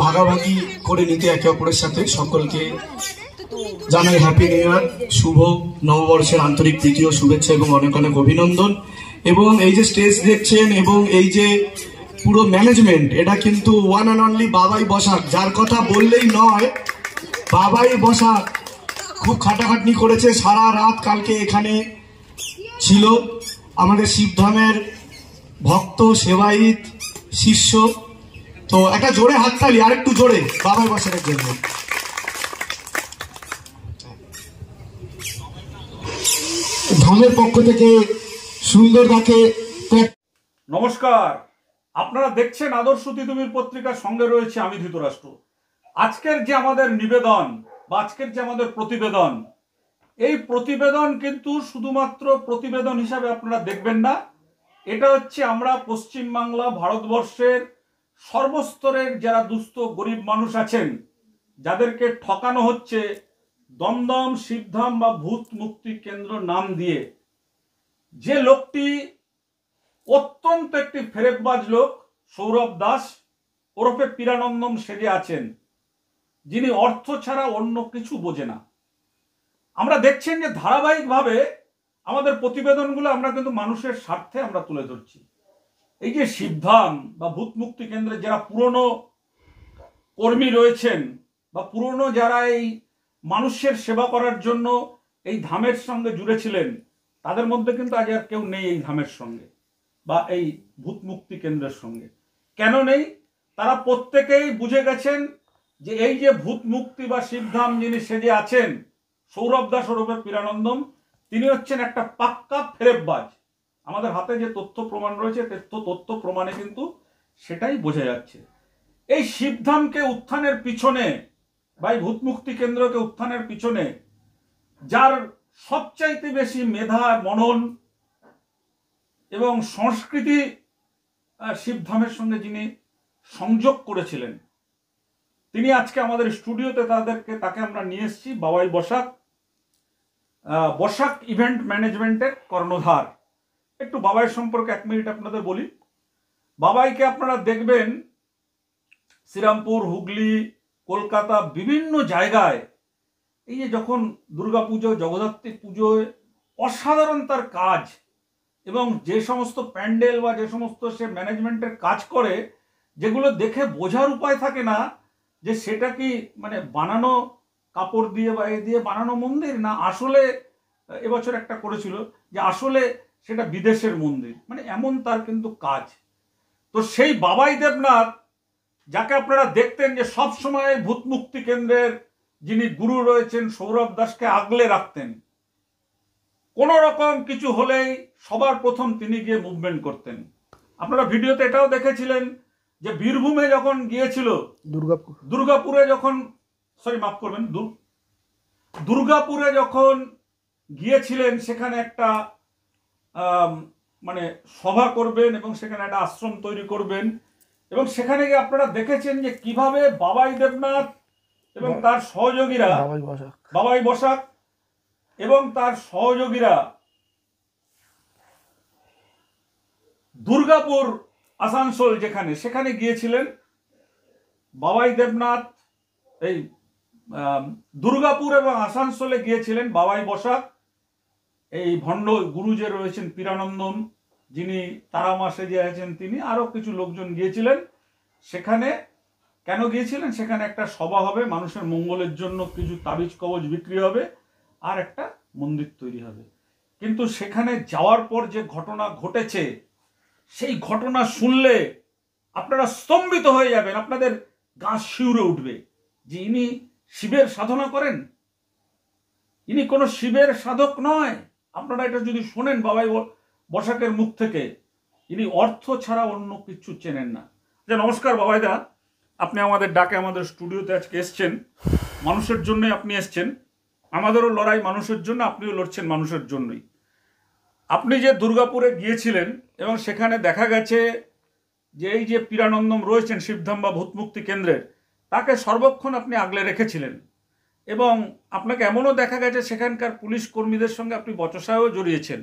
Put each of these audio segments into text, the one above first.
ভাগাভাগি করে নিতে একে অপরের সাথে সকলকে জানাই হ্যাপি নিউ ইয়ার, শুভ নববর্ষের আন্তরিক প্রীতি ও শুভেচ্ছা এবং অনেক অনেক অভিনন্দন। এবং এই যে স্টেজ দেখছেন এবং এই যে পুরো ম্যানেজমেন্ট, এটা কিন্তু ওয়ান অ্যান্ড অনলি বাবাই বসাক, যার কথা বললেই নয়। বাবাই বসাক খুব খাটাখাটনি করেছে, সারা রাত কালকে এখানে ছিল আমাদের শিবধামের ভক্ত, সেবায়িত, শিষ্য। তো একটা জোরে হাততালি, আর একটু জোরে বাবাই বসাকের জন্য। ধামের পক্ষ থেকে সুন্দরদাকে নমস্কার। আপনারা দেখছেন আদর্শ তিতুমির পত্রিকার সঙ্গে রয়েছে আমি ধৃতরাষ্ট্র। আজকের যে আমাদের নিবেদন বা আজকের যে আমাদের প্রতিবেদন, এই প্রতিবেদন কিন্তু শুধুমাত্র প্রতিবেদন হিসাবে আপনারা দেখবেন না। এটা হচ্ছে আমরা পশ্চিমবাংলা, ভারতবর্ষের সর্বস্তরের যারা দুস্থ গরিব মানুষ আছেন, যাদেরকে ঠকানো হচ্ছে দমদম শিবধাম বা ভূত মুক্তি কেন্দ্র নাম দিয়ে। যে লোকটি অত্যন্ত একটি ফেরেববাজ লোক, সৌরভ দাস ওরফে পীরানন্দম সেজে আছেন, যিনি অর্থ ছাড়া অন্য কিছু বোঝে না। আমরা দেখছেন যে ধারাবাহিকভাবে আমাদের প্রতিবেদনগুলো আমরা কিন্তু মানুষের স্বার্থে আমরা তুলে ধরছি। এই যে শিবধাম বা ভূত মুক্তি কেন্দ্রে যারা পুরনো কর্মী রয়েছেন বা পুরনো যারা এই মানুষের সেবা করার জন্য এই ধামের সঙ্গে জুড়েছিলেন, তাদের মধ্যে কিন্তু আজ আর কেউ নেই এই ধামের সঙ্গে বা এই ভূত মুক্তি কেন্দ্রের সঙ্গে। কেন নেই? তারা প্রত্যেকেই বুঝে গেছেন যে এই যে ভূত মুক্তি বা শিবধাম যিনি সেজে আছেন, সৌরভ দাস ওরফে পীরানন্দম, তিনি হচ্ছেন একটা পাক্কা ফেরেববাজ। আমাদের হাতে যে তথ্য প্রমাণ রয়েছে, তথ্য প্রমাণে কিন্তু সেটাই বোঝা যাচ্ছে। এই শিবধামকে উত্থানের পিছনে বা এই ভূত মুক্তি কেন্দ্রকে উত্থানের পিছনে যার সবচাইতে বেশি মেধা, মনন এবং সংস্কৃতি শিবধামের সঙ্গে যিনি সংযোগ করেছিলেন, তিনি আজকে আমাদের স্টুডিওতে তাকে আমরা নিয়ে এসেছি। বাবাই বসাক, বসাক ইভেন্ট ম্যানেজমেন্টের কর্ণধার। একটু বাবাই সম্পর্কে 1 মিনিট আপনাদের বলি। বাবাইকে আপনারা দেখবেন শ্রীরামপুর, হুগলি, কলকাতা, বিভিন্ন জায়গায় এই যে যখন দুর্গাপুজো, জগদ্ধাত্রী পুজোয় অসাধারণ তার কাজ, এবং যে সমস্ত প্যান্ডেল বা যে সমস্ত সে ম্যানেজমেন্টের কাজ করে, যেগুলো দেখে বোঝার উপায় থাকে না যে সেটা কি মানে বানানো কাপড় দিয়ে বা এ দিয়ে বানানো মন্দির, না আসলে এবছর একটা করেছিল যে আসলে সেটা বিদেশের মন্দির, মানে এমন তার কিন্তু কাজ। তো সেই বাবাই দেবনাথ, যাকে আপনারা দেখতেন যে সব সময় ভূত মুক্তি কেন্দ্রের যিনি গুরু রয়েছেন সৌরভ দাসকে আগলে রাখতেন, কোন রকম কিছু হলেই সবার প্রথম তিনি গিয়ে মুভমেন্ট করতেন। আপনারা ভিডিওতে এটাও দেখেছিলেন যে বীরভূমে যখন গিয়েছিল, দুর্গাপুরে যখন দুর্গাপুরে যখন গিয়েছিলেন, সেখানে একটা মানে সভা করবেন এবং সেখানে একটা আশ্রম তৈরি করবেন, এবং সেখানে গিয়ে আপনারা দেখেছেন যে কিভাবে বাবাই দেবনাথ এবং তার সহযোগীরা, বাবাই বসাক এবং তার সহযোগীরা দুর্গাপুর, আসানসোল সেখানে গিয়েছিলেন। বাবাই দেবনাথ এই দুর্গাপুর এবং আসানসোলে গিয়েছিলেন বাবাই বসাক। এই ভণ্ড গুরু যে রয়েছেন পীরানন্দম, যিনি তারা মাসে যে আছেন, তিনি আরো কিছু লোকজন গিয়েছিলেন। সেখানে কেন গিয়েছিলেন? সেখানে একটা সভা হবে, মানুষের মঙ্গলের জন্য কিছু তাবিজ কবজ বিক্রি হবে, আর একটা মন্দির তৈরি হবে। কিন্তু সেখানে যাওয়ার পর যে ঘটনা ঘটেছে, সেই ঘটনা শুনলে আপনারা স্তম্ভিত হয়ে যাবেন, আপনাদের গা শিউরে উঠবে যে ইনি শিবের সাধনা করেন, ইনি কোনো শিবের সাধক নয়। আপনারা এটা যদি শোনেন বাবাই বসাকের মুখ থেকে, ইনি অর্থ ছাড়া অন্য কিছু চেনেন না। নমস্কার বাবাইদা, আপনি আমাদের ডাকে আমাদের স্টুডিওতে আজকে এসছেন। মানুষের জন্য আপনি এসছেন, আমাদেরও লড়াই মানুষের জন্য, আপনিও লড়ছেন মানুষের জন্যই। আপনি যে দুর্গাপুরে গিয়েছিলেন এবং সেখানে দেখা গেছে যে এই যে পীরানন্দম রয়েছেন শিবধাম বা ভূতমুক্তি কেন্দ্রের, তাকে সর্বক্ষণ আপনি আগলে রেখেছিলেন, এবং আপনাকে এমনও দেখা গেছে সেখানকার পুলিশ কর্মীদের সঙ্গে আপনি বচসায়ও জড়িয়েছেন,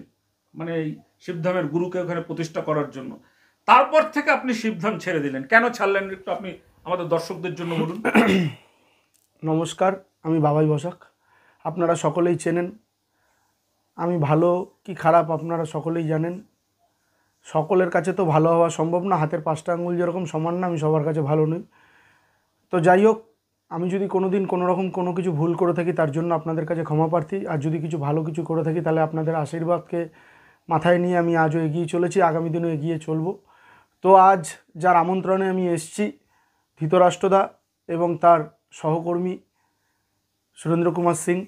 মানে এই শিবধামের গুরুকে ওখানে প্রতিষ্ঠা করার জন্য। তারপর থেকে আপনি শিবধাম ছেড়ে দিলেন। কেন ছাড়লেন একটু আপনি আমাদের দর্শকদের জন্য বলুন। নমস্কার, আমি বাবাই বসাক। আপনারা সকলেই চেনেন আমি ভালো কি খারাপ আপনারা সকলেই জানেন। সকলের কাছে তো ভালো হওয়া সম্ভব না, হাতের 5টা আঙুল যেরকম সমান না, আমি সবার কাছে ভালো নই। তো যাই হোক, আমি যদি কোনো দিন কোনো রকম কোনো কিছু ভুল করে থাকি তার জন্য আপনাদের কাছে ক্ষমা প্রার্থী। আর যদি কিছু ভালো কিছু করে থাকি তাহলে আপনাদের আশীর্বাদকে মাথায় নিয়ে আমি আজও এগিয়ে চলেছি, আগামী দিনেও এগিয়ে চলব। তো আজ যার আমন্ত্রণে আমি এসেছি, ধৃতরাষ্ট্রদা এবং তার সহকর্মী সুরেন্দ্র কুমার সিং,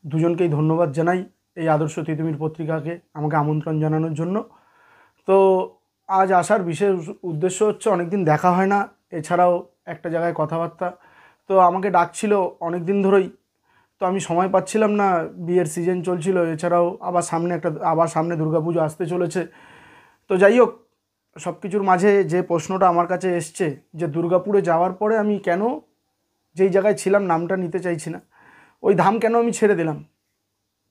দুজনকেই ধন্যবাদ জানাই এই আদর্শ তিতুমির পত্রিকাকে আমাকে আমন্ত্রণ জানানোর জন্য। তো আজ আসার বিশেষ উদ্দেশ্য হচ্ছে, অনেক দিন দেখা হয় না, এছাড়াও একটা জায়গায় কথাবার্তা। তো আমাকে ডাকছিল অনেক দিন ধরেই, তো আমি সময় পাচ্ছিলাম না, বিয়ের সিজন চলছিল, এছাড়াও আবার সামনে দুর্গাপুজো আসতে চলেছে। তো যাই হোক, সব কিছুর মাঝে যে প্রশ্নটা আমার কাছে এসছে যে দুর্গাপুরে যাওয়ার পরে আমি কেন যেই জায়গায় ছিলাম, নামটা নিতে চাইছি না, ওই ধাম কেন আমি ছেড়ে দিলাম।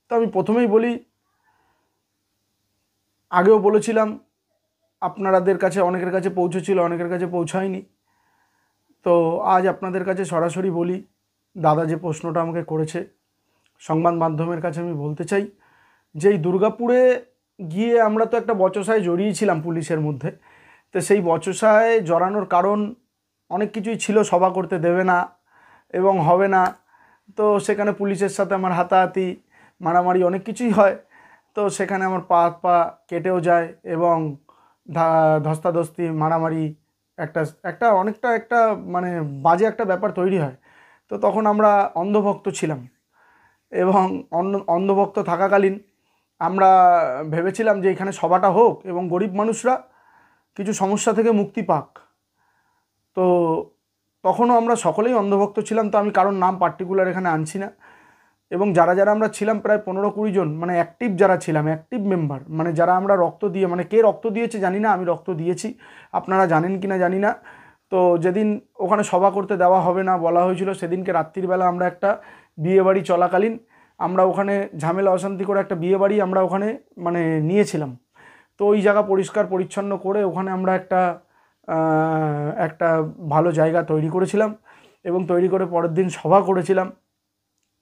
তো আমি প্রথমেই বলি, আগেও বলেছিলাম, আপনাদের কাছে অনেকের কাছে পৌঁছেছিল, অনেকের কাছে পৌঁছায়নি। তো আজ আপনাদের কাছে সরাসরি বলি, দাদা যে প্রশ্নটা আমাকে করেছে, সংবাদ মাধ্যমের কাছে আমি বলতে চাই যে এই দুর্গাপুরে গিয়ে আমরা তো একটা বচসায় জড়িয়েছিলাম পুলিশের মধ্যে। তো সেই বচসায় জড়ানোর কারণ অনেক কিছুই ছিল, সভা করতে দেবে না এবং হবে না। তো সেখানে পুলিশের সাথে আমার হাতাহাতি, মারামারি অনেক কিছুই হয়। তো সেখানে আমার পা কেটেও যায় এবং ধস্তাধস্তি, মারামারি, অনেকটা একটা মানে বাজে একটা ব্যাপার তৈরি হয়। তো তখন আমরা অন্ধভক্ত ছিলাম এবং অন্ধভক্ত থাকাকালীন আমরা ভেবেছিলাম যে এখানে সভাটা হোক এবং গরিব মানুষরা কিছু সমস্যা থেকে মুক্তি পাক। তো তখনও আমরা সকলেই অন্ধভক্ত ছিলাম। তো আমি কারোর নাম পার্টিকুলার এখানে আনছি না। এবং যারা আমরা ছিলাম প্রায় 15-20 জন, মানে অ্যাক্টিভ যারা ছিলাম, অ্যাক্টিভ মেম্বার, মানে যারা আমরা রক্ত দিয়ে, মানে কে রক্ত দিয়েছে জানি না, আমি রক্ত দিয়েছি, আপনারা জানেন কি না জানি না। তো যেদিন ওখানে সভা করতে দেওয়া হবে না বলা হয়েছিল, সেদিনকে রাত্রিবেলা আমরা একটা বিয়েবাড়ি চলাকালীন আমরা ওখানে ঝামেলা অশান্তি করে একটা বিয়েবাড়ি আমরা ওখানে মানে নিয়েছিলাম। তো ওই জায়গা পরিষ্কার পরিচ্ছন্ন করে ওখানে আমরা একটা ভালো জায়গা তৈরি করেছিলাম এবং তৈরি করে পরের দিন সভা করেছিলাম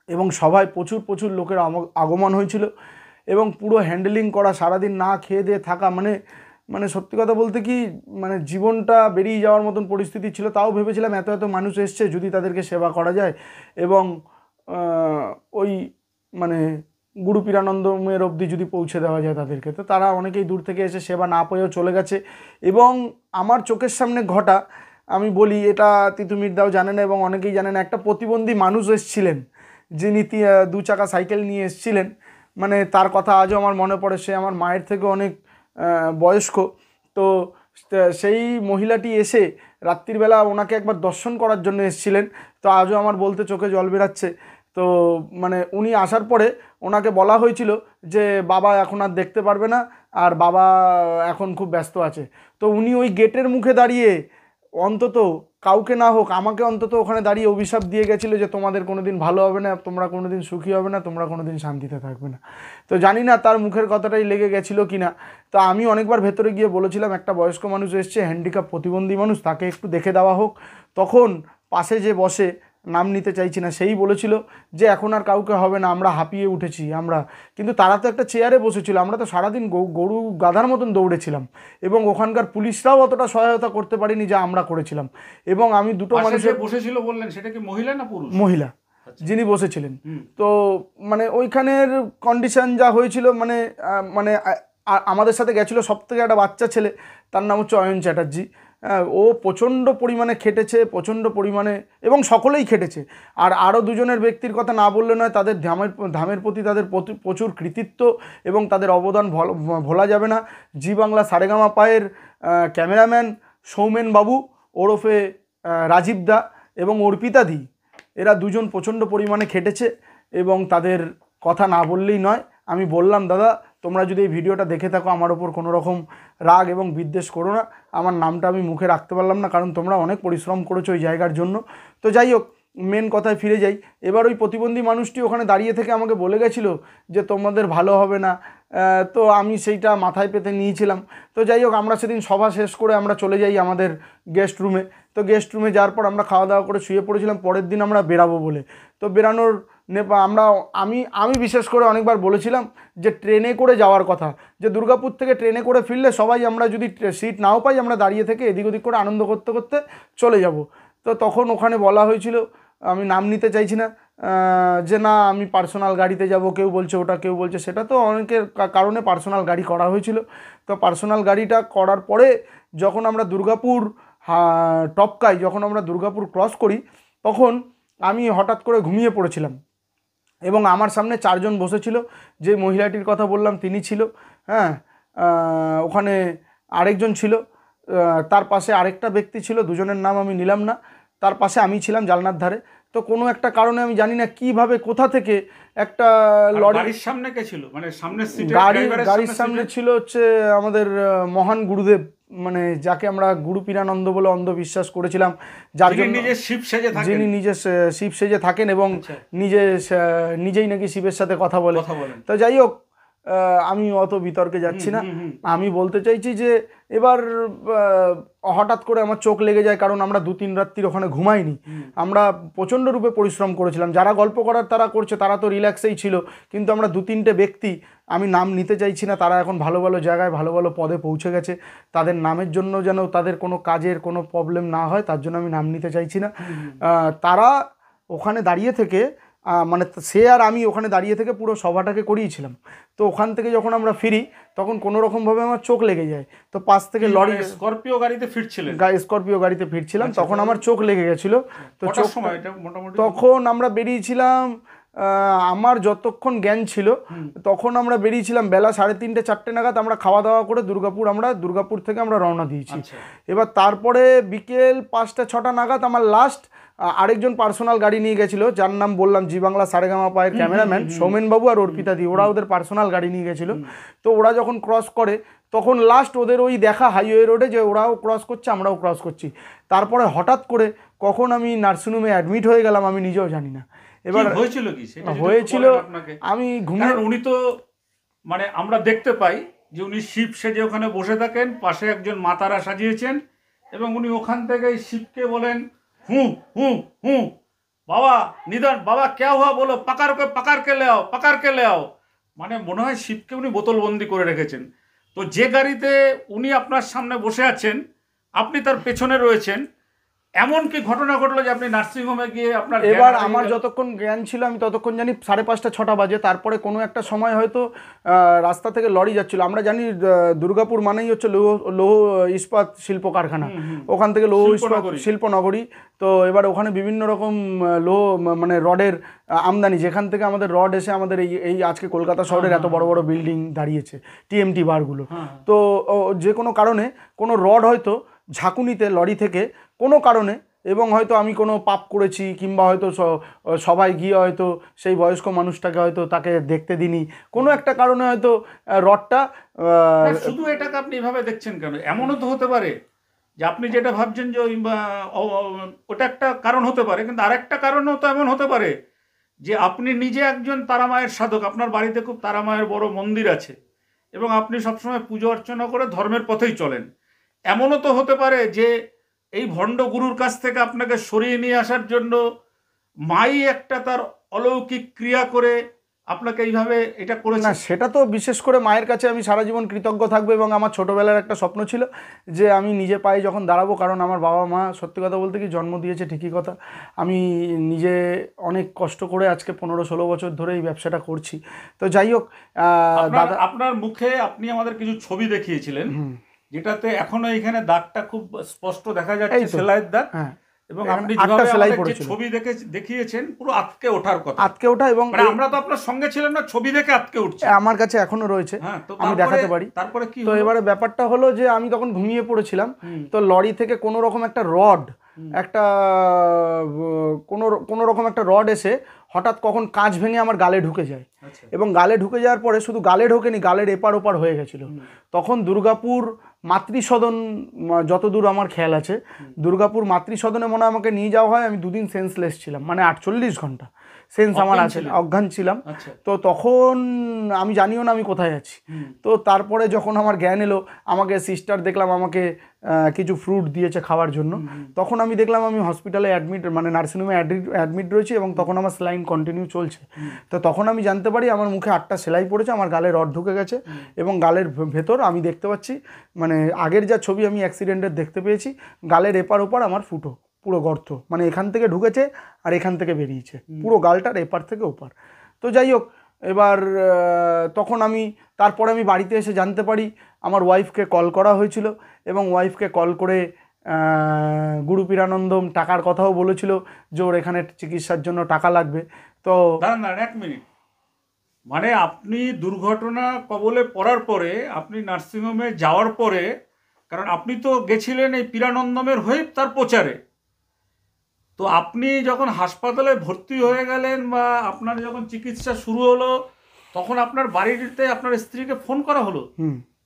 এবং সভায় প্রচুর লোকের আগমন হয়েছিল এবং পুরো হ্যান্ডেলিং করা, সারাদিন না খেয়ে দিয়ে থাকা, মানে সত্যি কথা বলতে কি, মানে জীবনটা বেরিয়ে যাওয়ার মতন পরিস্থিতি ছিল। তাও ভেবেছিলাম এত মানুষ এসছে, যদি তাদেরকে সেবা করা যায় এবং ওই মানে গুরু পীরানন্দমের অবধি যদি পৌঁছে দেওয়া যায় তাদেরকে। তো তারা অনেকেই দূর থেকে এসে সেবা না পেয়েও চলে গেছে এবং আমার চোখের সামনে ঘটা, আমি বলি এটা তিতুমিরদাও জানে না এবং অনেকেই জানে না, একটা প্রতিবন্ধী মানুষ এসেছিলেন যিনি 2 চাকা সাইকেল নিয়ে এসেছিলেন। মানে তার কথা আজও আমার মনে পড়ে, সে আমার মায়ের থেকে অনেক বয়স্ক। তো সেই মহিলাটি এসে রাত্রিবেলা ওনাকে একবার দর্শন করার জন্য এসেছিলেন। তো আজও আমার বলতে চোখে জল বেরাচ্ছে। তো মানে উনি আসার পরে ওনাকে বলা হয়েছিল যে বাবা এখন আর দেখতে পারবে না, আর বাবা এখন খুব ব্যস্ত আছে। তো উনি ওই গেটের মুখে দাঁড়িয়ে অন্তত কাউকে না হোক আমাকে অন্তত ওখানে দাঁড়িয়ে অভিশাপ দিয়ে গেছিলো যে তোমাদের কোনো দিন ভালো হবে না, তোমরা কোনো দিন সুখী হবে না, তোমরা কোনো দিন শান্তিতে থাকবে না। তো জানি না তার মুখের কথাটাই লেগে গেছিলো কি না। তো আমি অনেকবার ভেতরে গিয়ে বলেছিলাম একটা বয়স্ক মানুষ এসছে, হ্যান্ডিক্যাপ প্রতিবন্ধী মানুষ, তাকে একটু দেখে দেওয়া হোক। তখন পাশে যে বসে, নাম নিতে চাইছি না, সেই বলেছিল যে এখন আর কাউকে হবে না, আমরা হাঁপিয়ে উঠেছি আমরা। কিন্তু তারা তো একটা চেয়ারে বসেছিল, আমরা তো সারাদিন গরু গাধার মতন দৌড়েছিলাম এবং ওখানকার পুলিশরাও অতটা সহায়তা করতে পারেনি যা আমরা করেছিলাম। এবং আমি দুটো মানুষের বসেছিল বললেন, সেটা কি মহিলা না পুরুষ? মহিলা যিনি বসেছিলেন। তো মানে ওইখানের কন্ডিশন যা হয়েছিল, মানে আমাদের সাথে গেছিলো সবথেকে একটা বাচ্চা ছেলে, তার নাম হচ্ছে অয়ন চ্যাটার্জি। ও প্রচণ্ড পরিমাণে খেটেছে, প্রচণ্ড পরিমাণে, এবং সকলেই খেটেছে। আর আরও দুজনের ব্যক্তির কথা না বললে নয়, তাদের ধামের প্রতি তাদের প্রচুর কৃতিত্ব এবং তাদের অবদান ভোলা যাবে না। জি বাংলা সারেগামা পায়ের ক্যামেরাম্যান সৌমেন বাবু ওরফে রাজীব দা এবং অর্পিতাদি, এরা দুজন প্রচণ্ড পরিমাণে খেটেছে এবং তাদের কথা না বললেই নয়। আমি বললাম দাদা, তোমরা যদি এই ভিডিওটা দেখে থাকো, আমার ওপর কোনো রকম রাগ এবং বিদ্বেষ করো না। আমার নামটা আমি মুখে রাখতে পারলাম না, কারণ তোমরা অনেক পরিশ্রম করেছো ওই জায়গার জন্য। তো যাই হোক, মেন কথায় ফিরে যাই। এবার ওই প্রতিবন্ধী মানুষটি ওখানে দাঁড়িয়ে থেকে আমাকে বলে গেছিলো যে তোমাদের ভালো হবে না, তো আমি সেইটা মাথায় পেতে নিয়েছিলাম। তো যাই হোক, আমরা সেদিন সভা শেষ করে আমরা চলে যাই আমাদের গেস্ট রুমে। তো গেস্ট রুমে যাওয়ার পর আমরা খাওয়া দাওয়া করে শুয়ে পড়েছিলাম পরের দিন আমরা বেরাবো বলে। তো বেরানোর আমি বিশেষ করে অনেকবার বলেছিলাম যে ট্রেনে করে যাওয়ার কথা, যে দুর্গাপুর থেকে ট্রেনে করে ফিরলে সবাই আমরা যদি সিট নাও পাই আমরা দাঁড়িয়ে থেকে এদিক ওদিক করে আনন্দ করতে করতে চলে যাব। তো তখন ওখানে বলা হয়েছিল, আমি নাম নিতে চাইছি না, যে না আমি পার্সোনাল গাড়িতে যাব, কেউ বলছে ওটা, কেউ বলছে সেটা। তো অনেকের কারণে পার্সোনাল গাড়ি করা হয়েছিল। তো পার্সোনাল গাড়িটা করার পরে যখন আমরা দুর্গাপুর টপকাই, যখন আমরা দুর্গাপুর ক্রস করি, তখন আমি হঠাৎ করে ঘুমিয়ে পড়েছিলাম এবং আমার সামনে 4 জন বসেছিল। যে মহিলাটির কথা বললাম তিনি ছিল, হ্যাঁ, ওখানে আরেকজন ছিল, তার পাশে আরেকটা ব্যক্তি ছিল, দুজনের নাম আমি নিলাম না, তার পাশে আমি ছিলাম জানলার ধারে। তো কোনো একটা কারণে আমি জানি না কিভাবে কোথা থেকে একটা গাড়ির সামনে কে ছিল, মানে সামনের সিটে গাড়ির সামনে ছিল হচ্ছে আমাদের মহান গুরুদেব, মানে যাকে আমরা গুরু পীরানন্দ বলে অন্ধবিশ্বাস করেছিলাম, যার জন্য যিনি নিজে শিব সেজে থাকেন এবং নিজেই নাকি শিবের সাথে কথা বলে। তো যাই হোক, আমি অত বিতর্কে যাচ্ছি না। আমি বলতে চাইছি যে এবার হঠাৎ করে আমার চোখ লেগে যায়, কারণ আমরা 2-3 রাত্রির ওখানে ঘুমাইনি। আমরা প্রচণ্ড রূপে পরিশ্রম করেছিলাম। যারা গল্প করার তারা করছে, তারা তো রিল্যাক্সেই ছিল, কিন্তু আমরা 2-3টে ব্যক্তি, আমি নাম নিতে চাইছি না, তারা এখন ভালো ভালো জায়গায় ভালো ভালো পদে পৌঁছে গেছে। তাদের নামের জন্য যেন তাদের কোনো কাজের কোনো প্রবলেম না হয়, তার জন্য আমি নাম নিতে চাইছি না। তারা ওখানে দাঁড়িয়ে থেকে, মানে সে আর আমি ওখানে দাঁড়িয়ে থেকে পুরো সভাটাকে করিয়েছিলাম। তো ওখান থেকে যখন আমরা ফিরি তখন কোনো রকমভাবে আমার চোখ লেগে যায়। তো পাশ থেকে লরি, স্করপিও গাড়িতে ফিরছিলাম, তখন আমার চোখ লেগে গেছিলো। তো তখন আমরা বেরিয়েছিলাম, আমার যতক্ষণ জ্ঞান ছিল তখন আমরা বেরিয়েছিলাম বেলা 3:30-4টে নাগাদ। আমরা খাওয়া দাওয়া করে দুর্গাপুর থেকে আমরা রওনা দিয়েছি। এবার তারপরে বিকেল 5টা-6টা নাগাদ আমার লাস্ট আরেকজন পার্সোনাল গাড়ি নিয়ে গেছিলো, যার নাম বললাম জি বাংলা সারেগামা পায়ের ক্যামেরাম্যান সৌমেনবাবু আর অর্পিতা দি, ওরা ওদের পার্সোনাল গাড়ি নিয়ে গেছিলো। তো ওরা যখন ক্রস করে তখন লাস্ট ওদের ওই দেখা হাইওয়ে রোডে যে ওরাও ক্রস করছে আমরাও ক্রস করছি। তারপরে হঠাৎ করে কখন আমি নার্সিংহোমে অ্যাডমিট হয়ে গেলাম আমি নিজেও জানি না। এবার হয়েছিল কি হয়েছিল, আমি ঘুমিয়ে, উনি তো মানে আমরা দেখতে পাই যে উনি শিব সেজে ওখানে বসে থাকেন, পাশে একজন মাতারা সাজিয়েছেন এবং উনি ওখান থেকে শিবকে বলেন হুঁ হুঁ হুঁ, বাবা নিধন, বাবা ক্যা হুয়া বলো, পাকার কে লে আও। মানে মনে হয় শিবকে উনি বোতলবন্দি করে রেখেছেন। তো যে গাড়িতে উনি আপনার সামনে বসে আছেন, আপনি তার পেছনে রয়েছেন, এমন কি ঘটনা ঘটলো যে আপনি নার্সিংহোমে গিয়ে আপনার, এবার আমার যতক্ষণ জ্ঞান ছিল আমি ততক্ষণ জানি 5:30-6টা বাজে। তারপরে কোনো একটা সময় হয়তো রাস্তা থেকে লরি যাচ্ছিল। আমরা জানি দুর্গাপুর মানেই হচ্ছে লৌহ ইস্পাত শিল্প কারখানা, ওখান থেকে লৌহ ইস্পাত শিল্পনগরী। তো এবার ওখানে বিভিন্ন রকম মানে রডের আমদানি, যেখান থেকে আমাদের রড এসে আমাদের এই আজকে কলকাতা শহরের এত বড় বড় বিল্ডিং দাঁড়িয়েছে, TMT বারগুলো। তো যে কোনো কারণে কোনো রড হয়তো ঝাঁকুনিতে লরি থেকে কোনো কারণে, এবং হয়তো আমি কোনো পাপ করেছি কিংবা হয়তো সবাই গিয়ে হয়তো সেই বয়স্ক মানুষটাকে হয়তো তাকে দেখতে দিনি, কোনো একটা কারণে হয়তো রডটা, শুধু এটাকে আপনি এভাবে দেখছেন কেন? এমনও তো হতে পারে যে আপনি যেটা ভাবছেন যে ওটা একটা কারণ হতে পারে, কিন্তু আরেকটা কারণও তো এমন হতে পারে যে আপনি নিজে একজন তারামায়ের সাধক, আপনার বাড়িতে খুব তারামায়ের বড় মন্দির আছে এবং আপনি সবসময় পুজো অর্চনা করে ধর্মের পথেই চলেন। এমনও তো হতে পারে যে এই ভণ্ড গুরুর কাছ থেকে আপনাকে সরিয়ে নিয়ে আসার জন্য মাই একটা তার অলৌকিক ক্রিয়া করে আপনাকে এইভাবে এটা করেছে। না, সেটা তো বিশেষ করে মায়ের কাছে আমি সারা জীবন কৃতজ্ঞ থাকবো। এবং আমার ছোটোবেলার একটা স্বপ্ন ছিল যে আমি নিজে পায়ে যখন দাঁড়াবো, কারণ আমার বাবা মা সত্যি কথা বলতে কি জন্ম দিয়েছে ঠিকই কথা, আমি নিজে অনেক কষ্ট করে আজকে 15-16 বছর ধরে এই ব্যবসাটা করছি। তো যাই হোক, দাদা আপনার মুখে আপনি আমাদের কিছু ছবি দেখিয়েছিলেন, যেটাতে এখনো এখানে দাগটা খুব স্পষ্ট দেখা যাচ্ছে, সেলাইয়ের দাগ। এবং আপনি যেভাবে আমাদের ছবি দেখিয়েছেন পুরো আটকে ওঠার কথা, আটকে ওঠা। এবং আমরা তো আপনার সঙ্গে ছিলাম না, ছবি দেখে আটকে উঠছে, আমার কাছে এখনো রয়েছে, আমি দেখাতে পারি। তারপরে কি? তো এবারে ব্যাপারটা হলো যে আমি তখন ঘুমিয়ে পড়েছিলাম, তো লরি থেকে কোনো রকম একটা রড, কোনো রকম একটা রড এসে হঠাৎ কখন কাঁচ ভেঙে আমার গালে ঢুকে যায়, আচ্ছা। এবং গালে ঢুকে যাওয়ার পরে শুধু গালে ঢোকেনি, গালের এপার ওপার হয়ে গেছিলো। তখন দুর্গাপুর মাতৃসদন, যতদূর আমার খেয়াল আছে, দুর্গাপুর মাতৃসদনে মনে হয় আমাকে নিয়ে যাওয়া হয়। আমি 2 দিন সেন্সলেস ছিলাম, মানে 48 ঘন্টা সেন্স আমার আছে, অজ্ঞান ছিলাম। আচ্ছা। তো তখন আমি জানিও না আমি কোথায় আছি। তো তারপরে যখন আমার জ্ঞান এলো, আমাকে সিস্টার দেখলাম আমাকে কিছু ফ্রুট দিয়েছে খাওয়ার জন্য। তখন আমি দেখলাম আমি হসপিটালে অ্যাডমিট, মানে নার্সিংহোমে অ্যাডমিট রয়েছি, এবং তখন আমার স্লাইন কন্টিনিউ চলছে। তো তখন আমি জানতে পারি আমার মুখে 8টা সেলাই পড়েছে, আমার গালে রড ঢুকে গেছে, এবং গালের ভেতর আমি দেখতে পাচ্ছি, মানে আগের যা ছবি আমি অ্যাক্সিডেন্টের দেখতে পেয়েছি, গালের এপার ওপার আমার ফুটো, পুরো গর্ত, মানে এখান থেকে ঢুকেছে আর এখান থেকে বেরিয়েছে, পুরো গালটার এপার থেকে ওপার। তো যাই হোক, এবার তখন তারপরে আমি বাড়িতে এসে জানতে পারি আমার ওয়াইফকে কল করা হয়েছিল, এবং ওয়াইফকে কল করে গুরু পীরানন্দম টাকার কথাও বলেছিল যে ওর এখানে চিকিৎসার জন্য টাকা লাগবে। তো দাঁড়ান 1 মিনিট, মানে আপনি দুর্ঘটনা কবলে পড়ার পরে, আপনি নার্সিংহোমে যাওয়ার পরে, কারণ আপনি তো গেছিলেন এই পীরানন্দমের হয়ে তার প্রচারে, তো আপনি যখন হাসপাতালে ভর্তি হয়ে গেলেন বা আপনার যখন চিকিৎসা শুরু হলো, তখন আপনার বাড়িতে আপনার স্ত্রীকে ফোন করা হলো।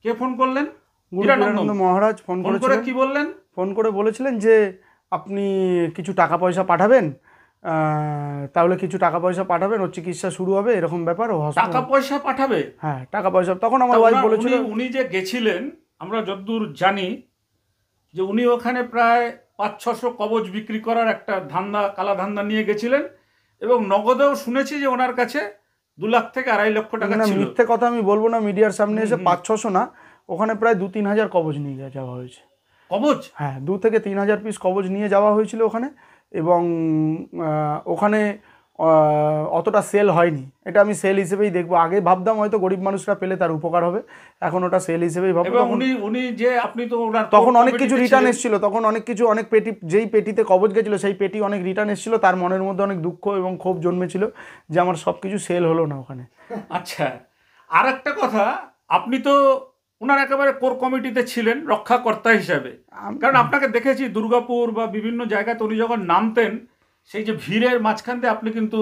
কে ফোন করলেন? গুরু পীরানন্দ মহারাজ ফোন করে কি বললেন? ফোন করে বলেছিলেন যে আপনি কিছু টাকা পয়সা পাঠাবেন, তাহলে কিছু টাকা পয়সা পাঠাবেন, ওর চিকিৎসা শুরু হবে, এরকম ব্যাপার। ও টাকা পয়সা পাঠাবে? হ্যাঁ, টাকা পয়সা। তখন আমার ওয়াইফ বলেছিল, উনি যে গেছিলেন, আমরা যতদূর জানি যে উনি ওখানে প্রায় 500-600 কবজ বিক্রি করার একটা ধান্দা, কালা ধান্দা নিয়ে গেছিলেন, এবং নগদেও শুনেছি যে ওনার কাছে 2 লাখ থেকে 2.5 লক্ষ টাকা ছিল। মিথ্যে কথা আমি বলবো না মিডিয়ার সামনে এসে, 500-600 না, ওখানে প্রায় 2-3 হাজার কবজ নিয়ে যাওয়া হয়েছে। কবজ? হ্যাঁ, 2 থেকে 3 হাজার পিস কবজ নিয়ে যাওয়া হয়েছিল ওখানে, এবং ওখানে অতটা সেল হয়নি। এটা আমি সেল হিসেবেই দেখবো। আগে ভাবতাম হয়তো গরিব মানুষরা পেলে তার উপকার হবে, এখন ওটা সেল হিসেবেই ভাববো। উনি যে আপনি তো তখন অনেক কিছু রিটার্ন এসেছিল, তখন অনেক কিছু, অনেক পেটি, যেই পেটিতে কবজ গেছিলো সেই পেটি অনেক রিটার্ন এসেছিল। তার মনের মধ্যে অনেক দুঃখ এবং ক্ষোভ জন্মেছিল যে আমার সব কিছু সেল হলো না ওখানে। আচ্ছা, আর একটা কথা, আপনি তো ওনার একেবারে কোর কমিটিতে ছিলেন রক্ষাকর্তা হিসাবে, কারণ আপনাকে দেখেছি দুর্গাপুর বা বিভিন্ন জায়গাতে উনি যখন নামতেন, সেই যে ভিড়ের মাঝখান দিয়ে আপনি কিন্তু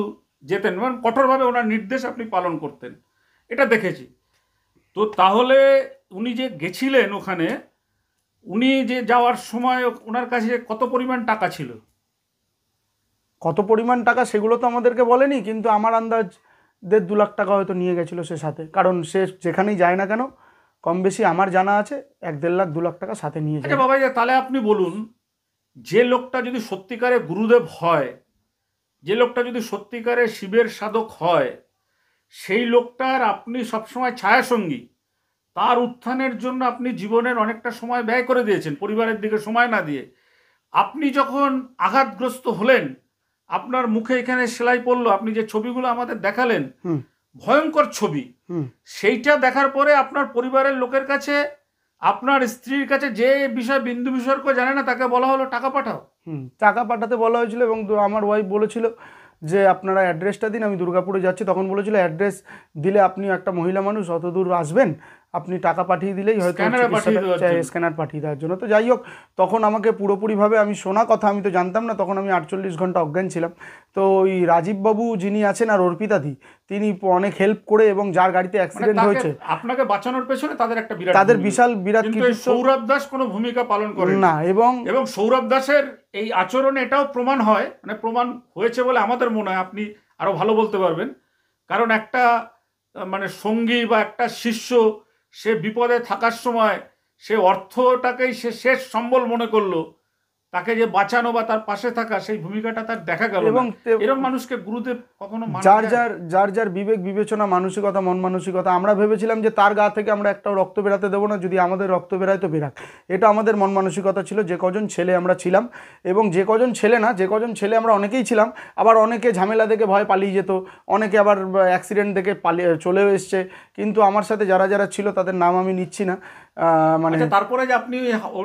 যেতেন, মানে কঠোরভাবে ওনার নির্দেশ আপনি পালন করতেন, এটা দেখেছি। তো তাহলে উনি যে গেছিলেন ওখানে, উনি যে যাওয়ার সময় ওনার কাছে কত পরিমাণ টাকা ছিল? কত পরিমাণ টাকা সেগুলো তো আমাদেরকে বলেনি, কিন্তু আমার আন্দাজ 1.5-2 লাখ টাকা হয়তো নিয়ে গেছিলো সে সাথে, কারণ সে যেখানেই যায় না কেন কম বেশি আমার জানা আছে 1-1.5 লাখ 2 লাখ টাকা সাথে নিয়ে যায়। আচ্ছা বাবা, তাহলে আপনি বলুন, যে লোকটা যদি সত্যিকারে গুরুদেব হয়, যে লোকটা যদি সত্যিকারে শিবের সাধক হয়, সেই লোকটার আপনি সবসময় ছায়াসঙ্গী, তার উত্থানের জন্য আপনি জীবনের অনেকটা সময় ব্যয় করে দিয়েছেন, পরিবারের দিকে সময় না দিয়ে। আপনি যখন আঘাতগ্রস্ত হলেন, আপনার মুখে এখানে সেলাই পড়লো, আপনি যে ছবিগুলো আমাদের দেখালেন, ভয়ঙ্কর ছবি, সেইটা দেখার পরে আপনার পরিবারের লোকের কাছে, আপনার স্ত্রীর কাছে যে বিষয় বিন্দু বিসর্গ জানে না, তাকে বলা হলো টাকা পাঠাও। টাকা পাঠাতে বলা হয়েছিল, এবং আমার ওয়াইফ বলেছিল যে আপনারা অ্যাড্রেসটা দিন, আমি দুর্গাপুরে যাচ্ছি। তখন বলেছিল অ্যাড্রেস দিলে আপনি একটা মহিলা মানুষ অত দূর আসবেন, আপনি টাকা পাঠিয়ে দিলেই হয়তো স্ক্যানার পাঠিয়ে দেওয়ার জন্য। তো যাই হোক, তখন আমাকে পুরোপুরিভাবে, আমি শোনা কথা, আমি তো জানতাম না, তখন আমি 48 ঘন্টা অজ্ঞান ছিলাম। তো ওই রাজীববাবু যিনি আছেন আর অর্পিতাদি, তিনি অনেক হেল্প করে, এবং যার গাড়িতে অ্যাক্সিডেন্ট হয়েছে আপনাকে বাঁচানোর পেছনে তাদের বিশাল বিরাট, কিন্তু সৌরভ দাস কোনো ভূমিকা পালন করে না। এবং সৌরভ দাসের এই আচরণে এটাও প্রমাণ হয়, মানে প্রমাণ হয়েছে বলে আমাদের মনে হয়, আপনি আরো ভালো বলতে পারবেন, কারণ একটা মানে সঙ্গী বা একটা শিষ্য, সে বিপদে থাকার সময় সে অর্থটাকেই সে শেষ সম্বল মনে করলো, তাকে যে বাঁচানো বা তার পাশে থাকা, সেই ভূমিকাটা তার দেখা গেল। এবং এরকম মানুষকে গুরুদেব কখনো, যার যার বিবেক বিবেচনা, মানসিকতা, মন মানসিকতা, আমরা ভেবেছিলাম যে তার গা থেকে আমরা একটাও রক্ত বেরাতে দেবো না, যদি আমাদের রক্ত বেরায় তো বেরাক, এটা আমাদের মন মানসিকতা ছিল। যে কজন ছেলে আমরা ছিলাম, এবং যে কজন ছেলে না, যে কজন ছেলে আমরা অনেকেই ছিলাম, আবার অনেকে ঝামেলা দেখে ভয় পালিয়ে যেত, অনেকে আবার অ্যাক্সিডেন্ট দেখে চলেও এসছে, কিন্তু আমার সাথে যারা যারা ছিল তাদের নাম আমি নিচ্ছি না। মানে তারপরে যে আপনি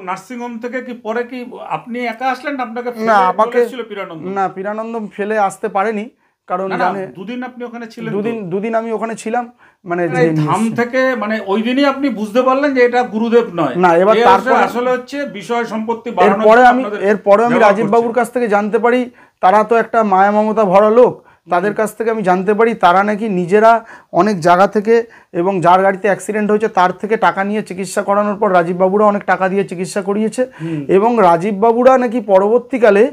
নার্সিংহোম থেকে কি পরে কি আপনি একা আসলেন, আপনাকে না, আমাকে না, পীরানন্দম ফেলে আসতে পারেনি, কারণ জানে 2 দিন আপনি ওখানে ছিলেন। 2 দিন আমি ওখানে ছিলাম, মানে ধাম থেকে, মানে ওই দিনই আপনি বুঝতে পারলেন যে এটা গুরুদেব নয় না। এবার তারপর আসলে হচ্ছে বিষয় সম্পত্তি। এরপরে আমি রাজীব বাবুর কাছ থেকে জানতে পারি তারা তো একটা মায়া মমতা ভরা লোক, তাদের কাছ থেকে আমি জানতে পারি তারা নাকি নিজেরা অনেক জায়গা থেকে এবং যার গাড়িতে অ্যাক্সিডেন্ট হয়েছে তার থেকে টাকা নিয়ে চিকিৎসা করানোর পর রাজীববাবুরা অনেক টাকা দিয়ে চিকিৎসা করিয়েছে এবং রাজীববাবুরা নাকি পরবর্তীকালে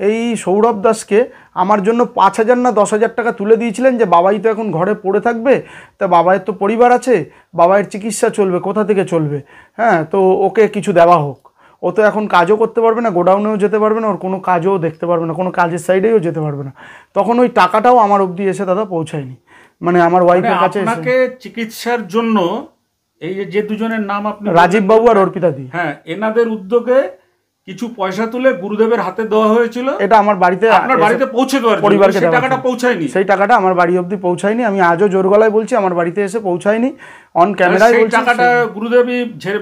এই সৌরভ দাসকে আমার জন্য 5,000 না 10,000 টাকা তুলে দিয়েছিলেন যে বাবাই তো এখন ঘরে পড়ে থাকবে, তা বাবাইয়ের তো পরিবার আছে, বাবাইয়ের চিকিৎসা চলবে, কোথা থেকে চলবে, হ্যাঁ, তো ওকে কিছু দেওয়া হোক। ও তো এখন কাজও করতে পারবে না, গোডাউনেও যেতে পারবে না, ওর কোনো কাজও দেখতে পারবে না, কোনো কাজের সাইডেও যেতে পারবে না। তখন ওই টাকাটাও আমার অবধি এসে দাদা পৌঁছায়নি, মানে আমার ওয়াইফের কাছে আপনাকে চিকিৎসার জন্য এই যে দুজনের নাম আপনি রাজীববাবু আর অর্পিতা দি, হ্যাঁ, এনাদের উদ্যোগে কিছু পয়সা তুলে গুরুদেবের হাতে দেওয়া হয়েছিল। এটা আমার বাড়িতে, আপনার বাড়িতে পৌঁছে দেওয়ার জন্য পরিবারকে সেই টাকাটা পৌঁছায়নি। সেই টাকাটা আমার বাড়ি অবধি পৌঁছায়নি। আমি আজও জোর গলায় বলছি আমার বাড়িতে এসে পৌঁছায়নি, অন ক্যামেরায় বলছি। টাকাটা গুরুদেবই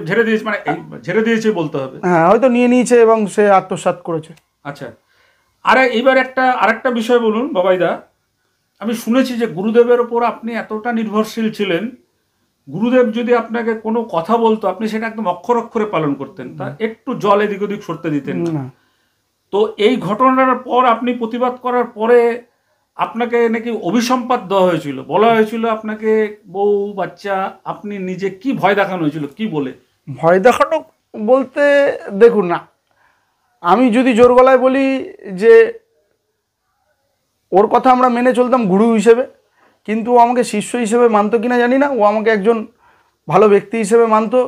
ঝেড়ে দিয়েছে, মানে ঝেড়ে দিয়েছে বলতে হবে। হ্যাঁ, হয়তো নিয়ে নিয়েছে এবং সে আত্মসাৎ করেছে। আচ্ছা, এইবার আরেকটা বিষয় বলুন বাবাইদা। আমি শুনেছি যে গুরুদেবের ওপর আপনি এতটা নির্ভরশীল ছিলেন, গুরুদেব যদি আপনাকে কোনো কথা বলতো আপনি সেটা একদম অক্ষর অক্ষরে পালন করতেন, তা একটু জল এদিক ওদিক সরতে দিতেন না। তো এই ঘটনাটার পর আপনি প্রতিবাদ করার পরে আপনাকে নাকি অভিসম্পাত দেওয়া হয়েছিল, বলা হয়েছিল আপনাকে বউ বাচ্চা, আপনি নিজে কি ভয় দেখানো হয়েছিল, কি বলে? ভয় দেখানো বলতে দেখুন না, আমি যদি জোর গলায় বলি যে ওর কথা আমরা মেনে চলতাম গুরু হিসেবে, কিন্তু ও আমাকে শিষ্য হিসেবে মানতো কিনা জানি না। ও আমাকে একজন ভালো ব্যক্তি হিসেবে মানতো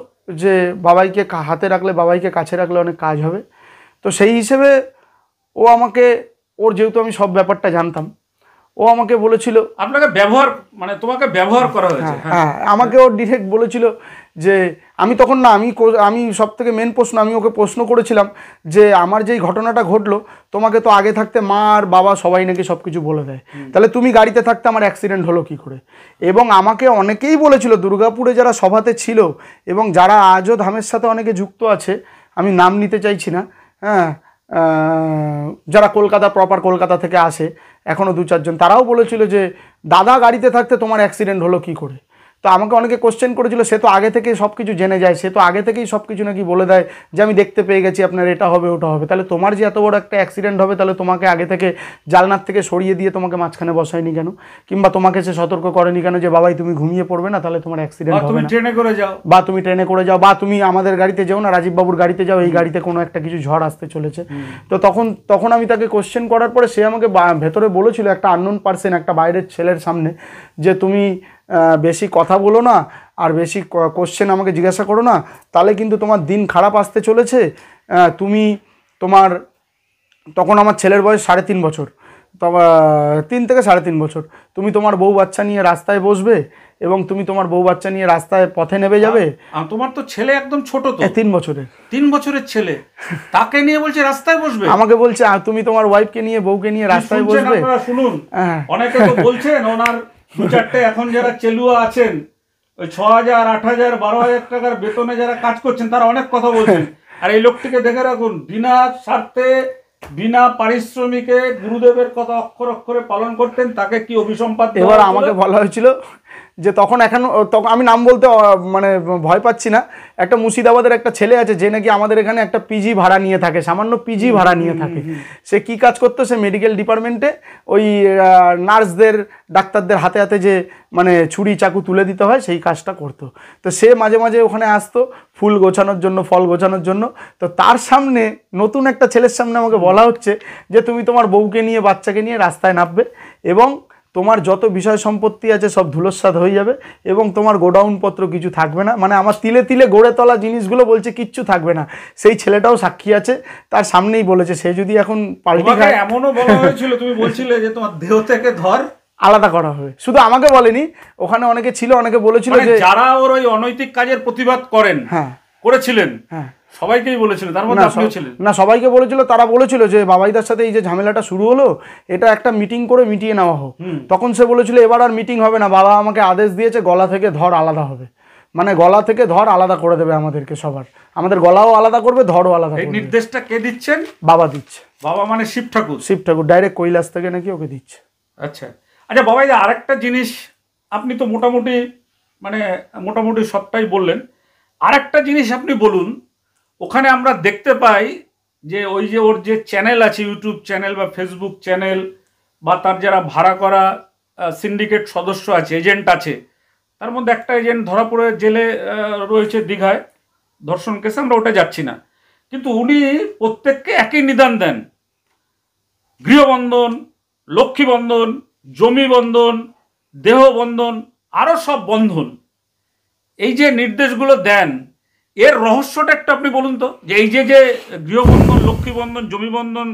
যে বাবাইকে হাতে রাখলে, বাবাইকে কাছে রাখলে অনেক কাজ হবে। তো সেই হিসেবে ও আমাকে, ওর যেহেতু আমি সব ব্যাপারটা জানতাম, ও আমাকে বলেছিল, আপনাকে ব্যবহার, মানে তোমাকে ব্যবহার করা হয়েছে। হ্যাঁ, আমাকে ও ডিরেক্ট বলেছিল যে আমি তখন না, আমি সব থেকে মেন প্রশ্ন, আমি ওকে প্রশ্ন করেছিলাম যে আমার যেই ঘটনাটা ঘটলো, তোমাকে তো আগে থাকতে মা আর বাবা সবাই নাকি সব কিছু বলে দেয়, তাহলে তুমি গাড়িতে থাকতে আমার অ্যাক্সিডেন্ট হলো কী করে? এবং আমাকে অনেকেই বলেছিল, দুর্গাপুরে যারা সভাতে ছিল এবং যারা আজও ধামের সাথে অনেকে যুক্ত আছে, আমি নাম নিতে চাইছি না, হ্যাঁ, যারা কলকাতা, প্রপার কলকাতা থেকে আসে এখনও 2-4 জন, তারাও বলেছিল যে দাদা গাড়িতে থাকতে তোমার অ্যাক্সিডেন্ট হলো কী করে? তো আমাকে অনেকে কোশ্চেন করেছিল, সে তো আগে থেকে সব কিছু জেনে যায়, সে তো আগে থেকেই সব কিছু নাকি বলে দেয় যে আমি দেখতে পেয়ে গেছি আপনার এটা হবে ওটা হবে, তাহলে তোমার যে এত বড় একটা অ্যাক্সিডেন্ট হবে, তাহলে তোমাকে আগে থেকে জানলার থেকে সরিয়ে দিয়ে তোমাকে মাঝখানে বসায়নি কেন? কিংবা তোমাকে সে সতর্ক করেনি কেন যে বাবাই তুমি ঘুমিয়ে পড়বে না, তাহলে তোমার অ্যাক্সিডেন্ট হবে না, বা তুমি ট্রেনে করে যাও, বা তুমি আমাদের গাড়িতে যাও না, রাজীববাবুর গাড়িতে যাও, এই গাড়িতে কোনো একটা কিছু ঝড় আসতে চলেছে। তো তখন আমি তাকে কোশ্চেন করার পরে সে আমাকে ভেতরে বলেছিল, একটা আননোন পার্সন, একটা বাইরের ছেলের সামনে, যে তুমি বেশি কথা বলো না আর বেশি কোশ্চেন আমাকে জিজ্ঞাসা করো না, তাহলে কিন্তু তোমার দিন খারাপ আসতে চলেছে। তোমার তখন আমার ছেলের বয়স 3.5 বছর, 3 থেকে 3.5 বছর, তুমি তোমার বউ বাচ্চা নিয়ে রাস্তায় বসবে এবং তুমি তোমার বউ বাচ্চা নিয়ে রাস্তায় পথে নেমে যাবে। তোমার তো ছেলে একদম ছোট, তো 3 বছরের, 3 বছরের ছেলে, তাকে নিয়ে বলছে রাস্তায় বসবে। আমাকে বলছে তুমি তোমার ওয়াইফকে নিয়ে, বউকে নিয়ে রাস্তায় বসবে। শুনুন, অনেকে তো বলছেন ওনার 2-4টে এখন যারা চেলুয়া আছেন, ওই 6,000, 8,000, 12,000 টাকার বেতনে যারা কাজ করছেন, তারা অনেক কথা বলছেন। আর এই লোকটিকে দেখে রাখুন, বিনা স্বার্থে, বিনা পারিশ্রমিকে গুরুদেবের কথা অক্ষর অক্ষরে পালন করতেন, তাকে কি অভিসম্পাত? এবার আমাকে বলা হয়েছিল যে তখন আমি নাম বলতে মানে ভয় পাচ্ছি না, একটা মুর্শিদাবাদের একটা ছেলে আছে যে নাকি আমাদের এখানে একটা পিজি ভাড়া নিয়ে থাকে, সামান্য পিজি ভাড়া নিয়ে থাকে। সে কি কাজ করতো? সে মেডিকেল ডিপার্টমেন্টে ওই নার্সদের, ডাক্তারদের হাতে হাতে যে মানে ছুরি চাকু তুলে দিতে হয়, সেই কাজটা করতো। তো সে মাঝে মাঝে ওখানে আসতো ফুল গোছানোর জন্য, ফল গোছানোর জন্য। তো তার সামনে, নতুন একটা ছেলের সামনে আমাকে বলা হচ্ছে যে তুমি তোমার বউকে নিয়ে, বাচ্চাকে নিয়ে রাস্তায় নামবে এবং তোমার যত বিষয় সম্পত্তি আছে সব ধুলোস্বাদ হয়ে যাবে এবং তোমার গোডাউন পত্র কিছু থাকবে না, মানে আমার তিলে তিলে গড়ে তোলা জিনিসগুলো বলছে কিচ্ছু থাকবে না। সেই ছেলেটাও সাক্ষী আছে, তার সামনেই বলেছে। সে যদি এখন পাল্টি খায়, এমনও বলা হয়েছিল, তুমি বলছিলে যে তোমার দেহ থেকে ধর আলাদা করা হবে। শুধু আমাকে বলেনি, ওখানে অনেকে ছিল, অনেকে বলেছিল যে যারা ওর ওই অনৈতিক কাজের প্রতিবাদ করেন, হ্যাঁ করেছিলেন, হ্যাঁ সবাইকেই বলেছিল, তার মধ্যে আপনিও ছিলেন না? সবাইকে বলেছিল। তারা বলেছিল যে বাবাইদার সাথে এই যে ঝামেলাটা শুরু হলো, এটা একটা মিটিং করে মিটিয়ে নেওয়া হোক। তখন সে বলেছিল এবার আর মিটিং হবে না, বাবা আমাকে আদেশ দিয়েছে গলা থেকে ধর আলাদা হবে, মানে গলা থেকে ধর আলাদা করে দেবে আমাদেরকে সবার, আমাদের গলাও আলাদা করবে, ধরও আলাদা করবে। এই নির্দেশটা কে দিচ্ছেন? বাবা দিচ্ছে। বাবা মানে শিব ঠাকুর? শিব ঠাকুর ডাইরেক্ট কৈলাস থেকে নাকি ওকে দিচ্ছে। আচ্ছা আচ্ছা বাবাইদা, আরেকটা জিনিস, আপনি তো মোটামুটি সবটাই বললেন। আরেকটা জিনিস আপনি বলুন, ওখানে আমরা দেখতে পাই যে ওই যে ওর যে চ্যানেল আছে, ইউটিউব চ্যানেল বা ফেসবুক চ্যানেল বা তার যারা ভাড়া করা সিন্ডিকেট সদস্য আছে, এজেন্ট আছে, তার মধ্যে একটা এজেন্ট ধরা পড়ে জেলে রয়েছে দীঘায় ধর্ষণ কেসে, আমরা ওটা যাচ্ছি না, কিন্তু উনি প্রত্যেককে একই নিদান দেন, গৃহবন্ধন, লক্ষ্মী বন্ধন, জমি বন্ধন, দেহ বন্ধন, আরও সব বন্ধন, এই যে নির্দেশগুলো দেন, এর রহস্যটা একটা আপনি বলুন তো, যে এই যে যে গৃহবন্ধন, লক্ষ্মী বন্ধন, জমি বন্ধন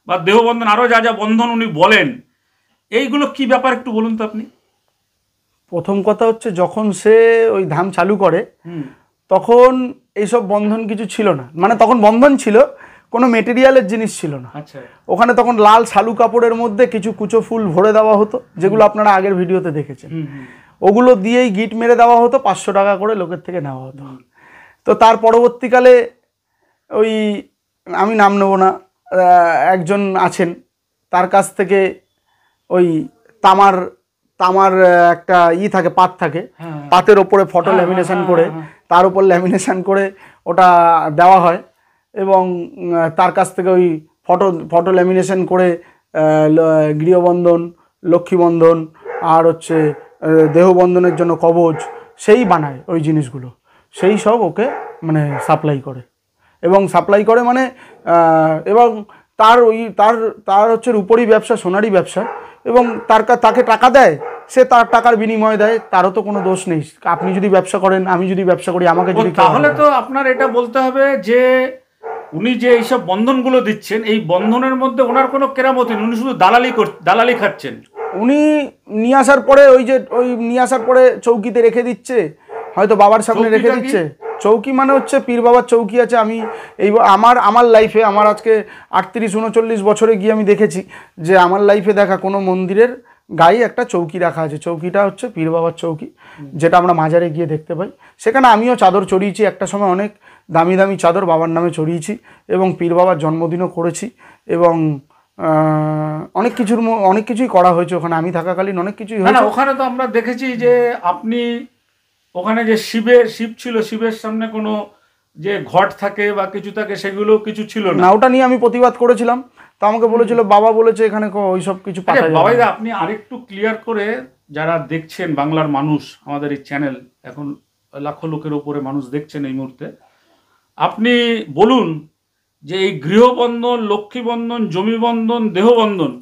বা দেহ বন্ধন, আরও যা যা বন্ধন উনি বলেন, এইগুলো কি ব্যাপার একটু বলুন তো আপনি। প্রথম কথা হচ্ছে, যখন সে ওই ধাম চালু করে তখন এইসব বন্ধন কিছু ছিল না, মানে তখন বন্ধন ছিল, কোনো মেটেরিয়ালের জিনিস ছিল না। আচ্ছা, ওখানে তখন লাল শালু কাপড়ের মধ্যে কিছু কুচো ফুল ভরে দেওয়া হতো, যেগুলো আপনারা আগের ভিডিওতে দেখেছেন। ওগুলো দিয়েই গিট মেরে দেওয়া হতো, 500 টাকা করে লোকের থেকে নেওয়া হতো। তো তার পরবর্তীকালে ওই, আমি নাম নেব না, একজন আছেন, তার কাছ থেকে ওই তামার একটা থাকে, পাত থাকে, পাতের ওপরে ফটো ল্যামিনেশন করে, তার উপর ল্যামিনেশন করে ওটা দেওয়া হয়, এবং তার কাছ থেকে ওই ফটো ল্যামিনেশন করে গৃহবন্ধন, লক্ষ্মীবন্ধন আর হচ্ছে দেহবন্ধনের জন্য কবচ সেই বানায় ওই জিনিসগুলো, সেই সব ওকে মানে সাপ্লাই করে, এবং সাপ্লাই করে মানে এবং তার হচ্ছে রূপোরই ব্যবসা, সোনারই ব্যবসা, এবং তাকে টাকা দেয়, সে তার টাকার বিনিময় দেয়, তারও তো কোনো দোষ নেই। আপনি যদি ব্যবসা করেন, আমি যদি ব্যবসা করি, আমাকে যদি, তাহলে তো আপনার এটা বলতে হবে যে উনি যে এইসব বন্ধনগুলো দিচ্ছেন, এই বন্ধনের মধ্যে ওনার কোনো কেরামতি নেই, উনি শুধু দালালি খাচ্ছেন। উনি নিয়ে আসার পরে নিয়ে আসার পরে চৌকিতে রেখে দিচ্ছে, হয়তো বাবার সামনে রেখে দিচ্ছে। চৌকি মানে হচ্ছে পীর বাবার চৌকি আছে। আমি আমার লাইফে, আমার আজকে 38-39 বছরে গিয়ে আমি দেখেছি যে আমার লাইফে দেখা কোনো মন্দিরের গায়ে একটা চৌকি রাখা আছে। চৌকিটা হচ্ছে পীর বাবার চৌকি, যেটা আমরা মাজারে গিয়ে দেখতে পাই। সেখানে আমিও চাদর চড়িয়েছি, একটা সময় অনেক দামি দামি চাদর বাবার নামে চড়িয়েছি, এবং পীর বাবার জন্মদিনও করেছি, এবং অনেক কিছুই করা হয়েছে ওখানে আমি থাকাকালীন, অনেক কিছুই হয়েছে। ওখানে তো আমরা দেখেছি যে আপনি ওখানে যে শিব ছিল, শিবের সামনে কোনো যে ঘট থাকে বা কিছু থাকে, সেগুলো কিছু ছিল না। ওটা নিয়ে আমি প্রতিবাদ করেছিলাম, তো আমাকে বলেছিল, বাবা বলেছে এখানে ওইসব কিছু পাওয়া যায় না। বাবাইদা, আপনি আরেকটু ক্লিয়ার করে, যারা দেখছেন বাংলার মানুষ, আমাদের এই চ্যানেল এখন লাখো লোকের উপরে মানুষ দেখছেন এই মুহূর্তে, আপনি বলুন যে এই গৃহবন্ধন, লক্ষ্মীবন্ধন, জমিবন্ধন, দেহবন্ধন,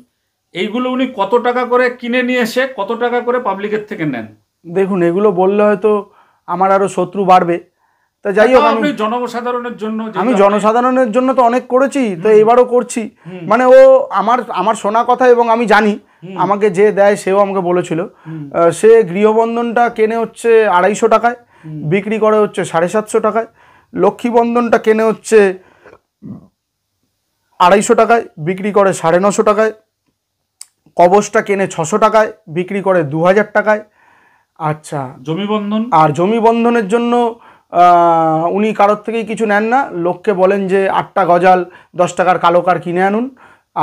এইগুলো উনি কত টাকা করে কিনে নিয়ে এসে কত টাকা করে পাবলিকের থেকে নেন? দেখুন, এগুলো বললে হয়তো আমার আরো শত্রু বাড়বে, তা যাই হোক, আমি জনসাধারণের জন্য তো অনেক করেছি, তো এবারও করছি। মানে ও আমার শোনা কথা, এবং আমি জানি, আমাকে যে দেয় সেও আমাকে বলেছিল, সে গৃহবন্ধনটা কেনে হচ্ছে 250 টাকায়, বিক্রি করে হচ্ছে 750 টাকায়, লক্ষ্মীবন্ধনটা কেনে হচ্ছে 250 টাকায়, বিক্রি করে 950 টাকায়, কবচটা কেনে 600 টাকায়, বিক্রি করে 2000 টাকায়। আচ্ছা, জমি বন্ধনের জন্য উনি কারোর থেকেই কিছু নেন না, লোককে বলেন যে 8টা গজাল 10 টাকার কালো কার কিনে আনুন,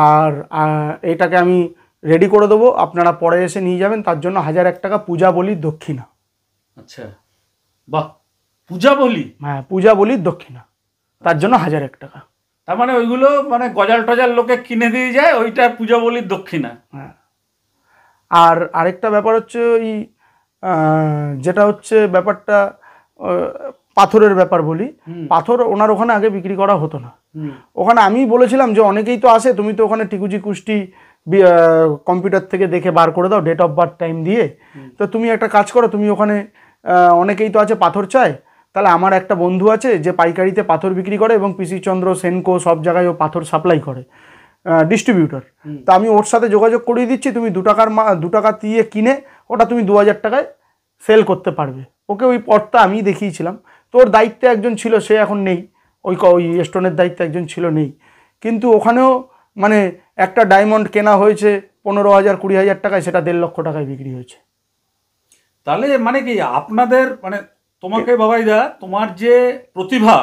আর এটাকে আমি রেডি করে দেবো, আপনারা পরে এসে নিয়ে যাবেন, তার জন্য 1001 টাকা পূজা বলির দক্ষিণা। আচ্ছা, বাহ, পূজা বলি? হ্যাঁ, পূজা বলির দক্ষিণা, তার জন্য 1001 টাকা। তার মানে ওইগুলো মানে গজাল টজাল লোকে কিনে দিয়ে যায়, ওইটা পূজা বলির দক্ষিণা। হ্যাঁ, আর আরেকটা ব্যাপার হচ্ছে ওই যেটা হচ্ছে ব্যাপারটা পাথরের ব্যাপার বলি, পাথর ওনার ওখানে আগে বিক্রি করা হতো না। ওখানে আমি বলেছিলাম যে অনেকেই তো আসে, তুমি তো ওখানে টিকুজি কুষ্টি কম্পিউটার থেকে দেখে বার করে দাও, ডেট অফ বার্থ টাইম দিয়ে, তো তুমি একটা কাজ করো, তুমি ওখানে অনেকেই তো আছে পাথর চায়, তাহলে আমার একটা বন্ধু আছে যে পাইকারিতে পাথর বিক্রি করে, এবং পিসি চন্দ্র, সেনকো সব জায়গায় ও পাথর সাপ্লাই করে, ডিস্ট্রিবিউটর। তা আমি ওর সাথে যোগাযোগ করিয়ে দিচ্ছি, তুমি 2 টাকা দিয়ে কিনে ওটা তুমি 2000 টাকায় সেল করতে পারবে। ওকে ওই পথটা আমি দেখিয়েছিলাম। তোর দায়িত্বে একজন ছিল, সে এখন নেই, ওই স্টোনের দায়িত্বে একজন ছিল, নেই, কিন্তু ওখানেও মানে একটা ডায়মন্ড কেনা হয়েছে 15,000-20,000 টাকায়, সেটা 1.5 লক্ষ টাকায় বিক্রি হয়েছে। তাহলে মানে কি আপনাদের, মানে তোমাকে বাবাইদা, তোমার যে প্রতিভা,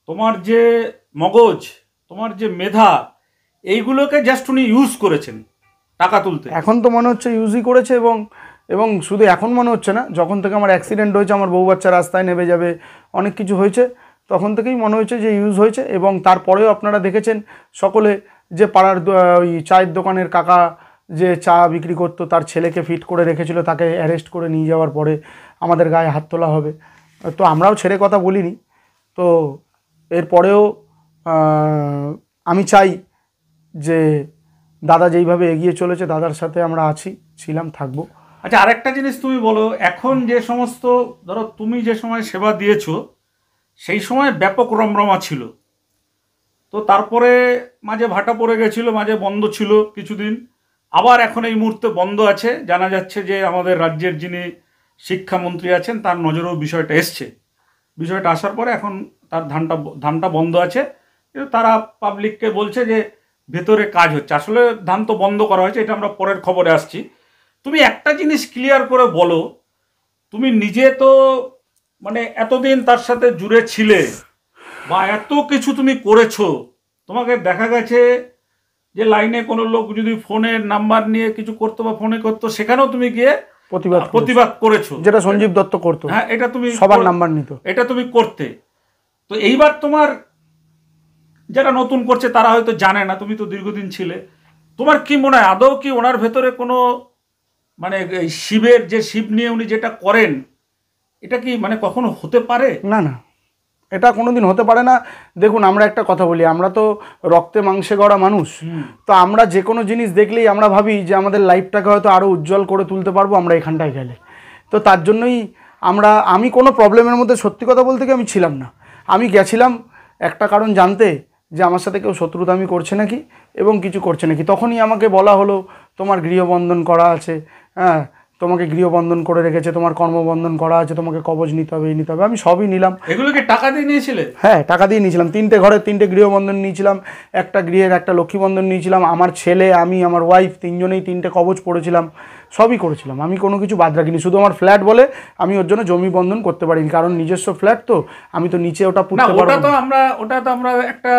তোমার যে মগজ, তোমার যে মেধা, এইগুলোকে জাস্ট উনি ইউজ করেছেন টাকা তুলতে। এখন তো মনে হচ্ছে ইউজই করেছে, এবং শুধু এখন মনে হচ্ছে না, যখন থেকে আমার অ্যাক্সিডেন্ট হয়েছে, আমার বউ বাচ্চা রাস্তায় নেমে যাবে, অনেক কিছু হয়েছে, তখন থেকেই মনে হয়েছে যে ইউজ হয়েছে। এবং তারপরেও আপনারা দেখেছেন সকলে যে পাড়ার ওই চায়ের দোকানের কাকা যে চা বিক্রি করতো, তার ছেলেকে ফিট করে রেখেছিল, তাকে অ্যারেস্ট করে নিয়ে যাওয়ার পরে আমাদের গায়ে হাত তোলা হবে। তো আমরাও ছেড়ে কথা বলিনি। তো এরপরেও আমি চাই যে দাদা যেইভাবে এগিয়ে চলেছে, দাদার সাথে আমরা আছি, ছিলাম, থাকবো। আচ্ছা, আরেকটা জিনিস তুমি বলো, এখন যে সমস্ত ধরো তুমি যে সময় সেবা দিয়েছো সেই সময় ব্যাপক রমরমা ছিল, তো তারপরে মাঝে ভাটা পড়ে গেছিল, মাঝে বন্ধ ছিল কিছুদিন, আবার এখন এই মুহূর্তে বন্ধ আছে। জানা যাচ্ছে যে আমাদের রাজ্যের যিনি শিক্ষামন্ত্রী আছেন তার নজরেও বিষয়টা এসছে। বিষয়টা আসার পরে এখন তার ধানটা বন্ধ আছে, কিন্তু তারা পাবলিককে বলছে যে ভেতরে কাজ হচ্ছে। আসলে ধান তো বন্ধ করা হয়েছে, এটা আমরা পরের খবরে আসছি। তুমি একটা জিনিস ক্লিয়ার করে বলো, তুমি নিজে তো মানে এতদিন তার সাথে জুড়ে ছিলে বা এত কিছু তুমি করেছো, তোমাকে দেখা গেছে যে লাইনে কোনো লোক যদি ফোনের নাম্বার নিয়ে কিছু করতো বা ফোনে করতো, সেখানেও তুমি গিয়ে প্রতিবাদ করেছো, যেটা সঞ্জীব দত্ত করতো। হ্যাঁ, এটা তুমি সবার নাম্বার নিত, এটা তুমি করতে। তো এইবার তোমার যারা নতুন করছে তারা হয়তো জানে না, তুমি তো দীর্ঘদিন ছিলে, তোমার কি মনে হয় আদৌ কি ওনার ভেতরে কোনো মানে শিবের যে শিব নিয়ে উনি যেটা করেন এটা কি মানে কখনো হতে পারে? না না, এটা কোনোদিন হতে পারে না। দেখুন, আমরা একটা কথা বলি, আমরা তো রক্তে মাংসে গড়া মানুষ। তো আমরা যে কোনো জিনিস দেখলেই আমরা ভাবি যে আমাদের লাইফটাকে হয়তো আরও উজ্জ্বল করে তুলতে পারবো আমরা এখানটায় গেলে। তো তার জন্যই আমি কোনো প্রবলেমের মধ্যে, সত্যি কথা বলতে কি, আমি ছিলাম না। আমি গেছিলাম একটা কারণ জানতে, যে আমার সাথে কেউ শত্রুতামি করছে নাকি এবং কিছু করছে নাকি। তখনই আমাকে বলা হলো তোমার গৃহবন্ধন করা আছে, হ্যাঁ, তোমাকে গৃহবন্ধন করে রেখেছে, তোমার কর্মবন্ধন করা আছে, তোমাকে কবজ নিতে হবে, এই নিতে হবে। আমি সবই নিলাম। এগুলো কি টাকা দিয়ে নিয়েছিলে? হ্যাঁ, টাকা দিয়ে নিয়েছিলাম। 3টে ঘরের 3টে গৃহবন্ধন নিয়েছিলাম, একটা গৃহের একটা লক্ষ্মীবন্ধন নিয়েছিলাম। আমার ছেলে, আমি, আমার ওয়াইফ, 3জনেই 3টে কবজ পড়েছিলাম, সবই করেছিলাম। আমি কোনো কিছু বাদ রাখিনি। শুধু আমার ফ্ল্যাট বলে আমি ওর জন্য জমি বন্ধন করতে পারিনি, কারণ নিজস্ব ফ্ল্যাট তো, আমি তো নিচে ওটা পুঁততে পারবো না। ওটা তো আমরা একটা,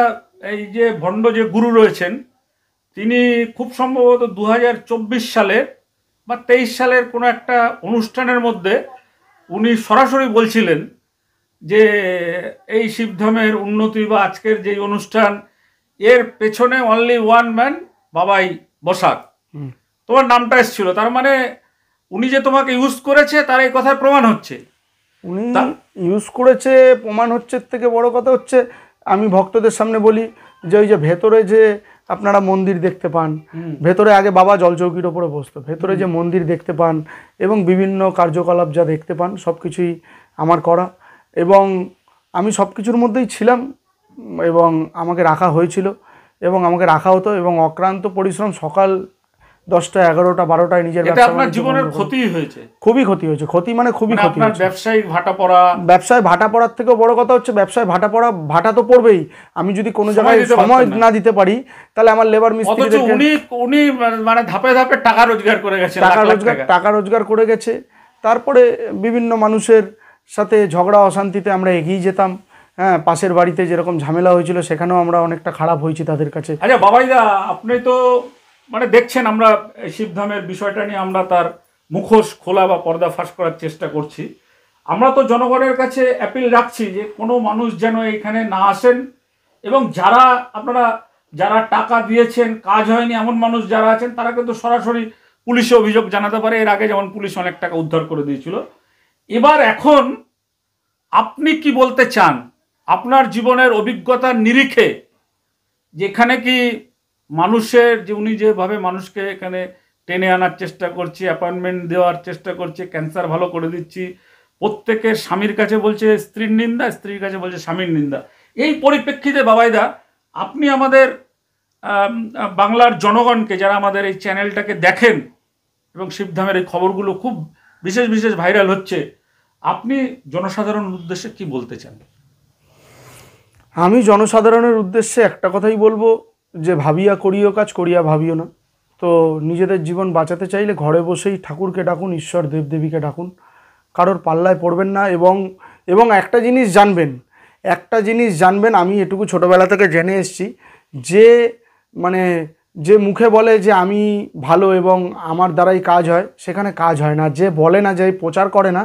এই যে ভণ্ড যে গুরু রয়েছেন তিনি খুব সম্ভবত 2024 সালে বা 23 সালের কোনো একটা অনুষ্ঠানের মধ্যে উনি সরাসরি বলছিলেন যে এই শিবধামের উন্নতি বা আজকের যে অনুষ্ঠান এর পেছনে অনলি ওয়ান ম্যান, বাবাই বসাক। তোমার নামটা এসেছিল, তার মানে উনি যে তোমাকে ইউজ করেছে তার এই কথার প্রমাণ হচ্ছে। উনি ইউজ করেছে প্রমাণ হচ্ছে, থেকে বড় কথা হচ্ছে, আমি ভক্তদের সামনে বলি যে ওই যে ভেতরে যে আপনারা মন্দির দেখতে পান, ভেতরে আগে বাবা জলচৌকির ওপরে বসতো, ভেতরে যে মন্দির দেখতে পান এবং বিভিন্ন কার্যকলাপ যা দেখতে পান সব কিছুই আমার করা, এবং আমি সব কিছুর মধ্যেই ছিলাম এবং আমাকে রাখা হয়েছিল এবং আমাকে রাখা হতো, এবং অক্লান্ত পরিশ্রম, সকাল 10টা 11টা 12টায় নিজের আপনার জীবনের ক্ষতি হয়েছে, খুবই ক্ষতি হয়েছে। ক্ষতি মানে খুবই ক্ষতি হয়েছে। ব্যবসায়িক ভাটা পড়া, ব্যবসায় ভাটা পড়ার থেকেও বড় কথা হচ্ছে ব্যবসায় ভাটা তো পড়বেই। আমি যদি কোনো জায়গায় সময় না দিতে পারি তাহলে আমার লেবার মিস্ত্রি, উনি মানে ধাপে ধাপে টাকা রোজগার করে গেছে, টাকা রোজগার করে গেছে। তারপরে বিভিন্ন মানুষের সাথে ঝগড়া অশান্তিতে আমরা এগিয়ে যেতাম। হ্যাঁ, পাশের বাড়িতে যেরকম ঝামেলা হয়েছিল সেখানেও আমরা অনেকটা খারাপ হয়েছি তাদের কাছে। আচ্ছা বাবাইদা, আপনি তো মানে দেখছেন আমরা শিবধামের বিষয়টা নিয়ে আমরা তার মুখোশ খোলা বা পর্দা ফাঁস করার চেষ্টা করছি। আমরা তো জনগণের কাছে অ্যাপিল রাখছি যে কোনো মানুষ যেন এখানে না আসেন, এবং যারা টাকা দিয়েছেন কাজ হয়নি এমন মানুষ যারা আছেন তারা কিন্তু সরাসরি পুলিশে অভিযোগ জানাতে পারে। এর আগে যেমন পুলিশ অনেক টাকা উদ্ধার করে দিয়েছিল। এবার এখন আপনি কি বলতে চান আপনার জীবনের অভিজ্ঞতার নিরিখে, যেখানে কি মানুষের যে উনি যেভাবে মানুষকে এখানে টেনে আনার চেষ্টা করছে, অ্যাপয়েন্টমেন্ট দেওয়ার চেষ্টা করছে, ক্যান্সার ভালো করে দিচ্ছি, প্রত্যেকের স্বামীর কাছে বলছে স্ত্রীর নিন্দা, স্ত্রীর কাছে বলছে স্বামীর নিন্দা, এই পরিপ্রেক্ষিতে বাবাইদা আপনি আমাদের বাংলার জনগণকে, যারা আমাদের এই চ্যানেলটাকে দেখেন এবং শিবধামের এই খবরগুলো খুব বিশেষ বিশেষ ভাইরাল হচ্ছে, আপনি জনসাধারণের উদ্দেশ্যে কি বলতে চান? আমি জনসাধারণের উদ্দেশ্যে একটা কথাই বলবো যে ভাবিয়া করিও কাজ, করিয়া ভাবিও না। তো নিজেদের জীবন বাঁচাতে চাইলে ঘরে বসেই ঠাকুরকে ডাকুন, ঈশ্বর দেবদেবীকে ডাকুন, কারোর পাল্লায় পড়বেন না। এবং একটা জিনিস জানবেন, আমি এটুকু ছোটোবেলা থেকে জেনে এসেছি যে যে মুখে বলে যে আমি ভালো এবং আমার দ্বারাই কাজ হয়, সেখানে কাজ হয় না। যে বলে না, যে প্রচার করে না,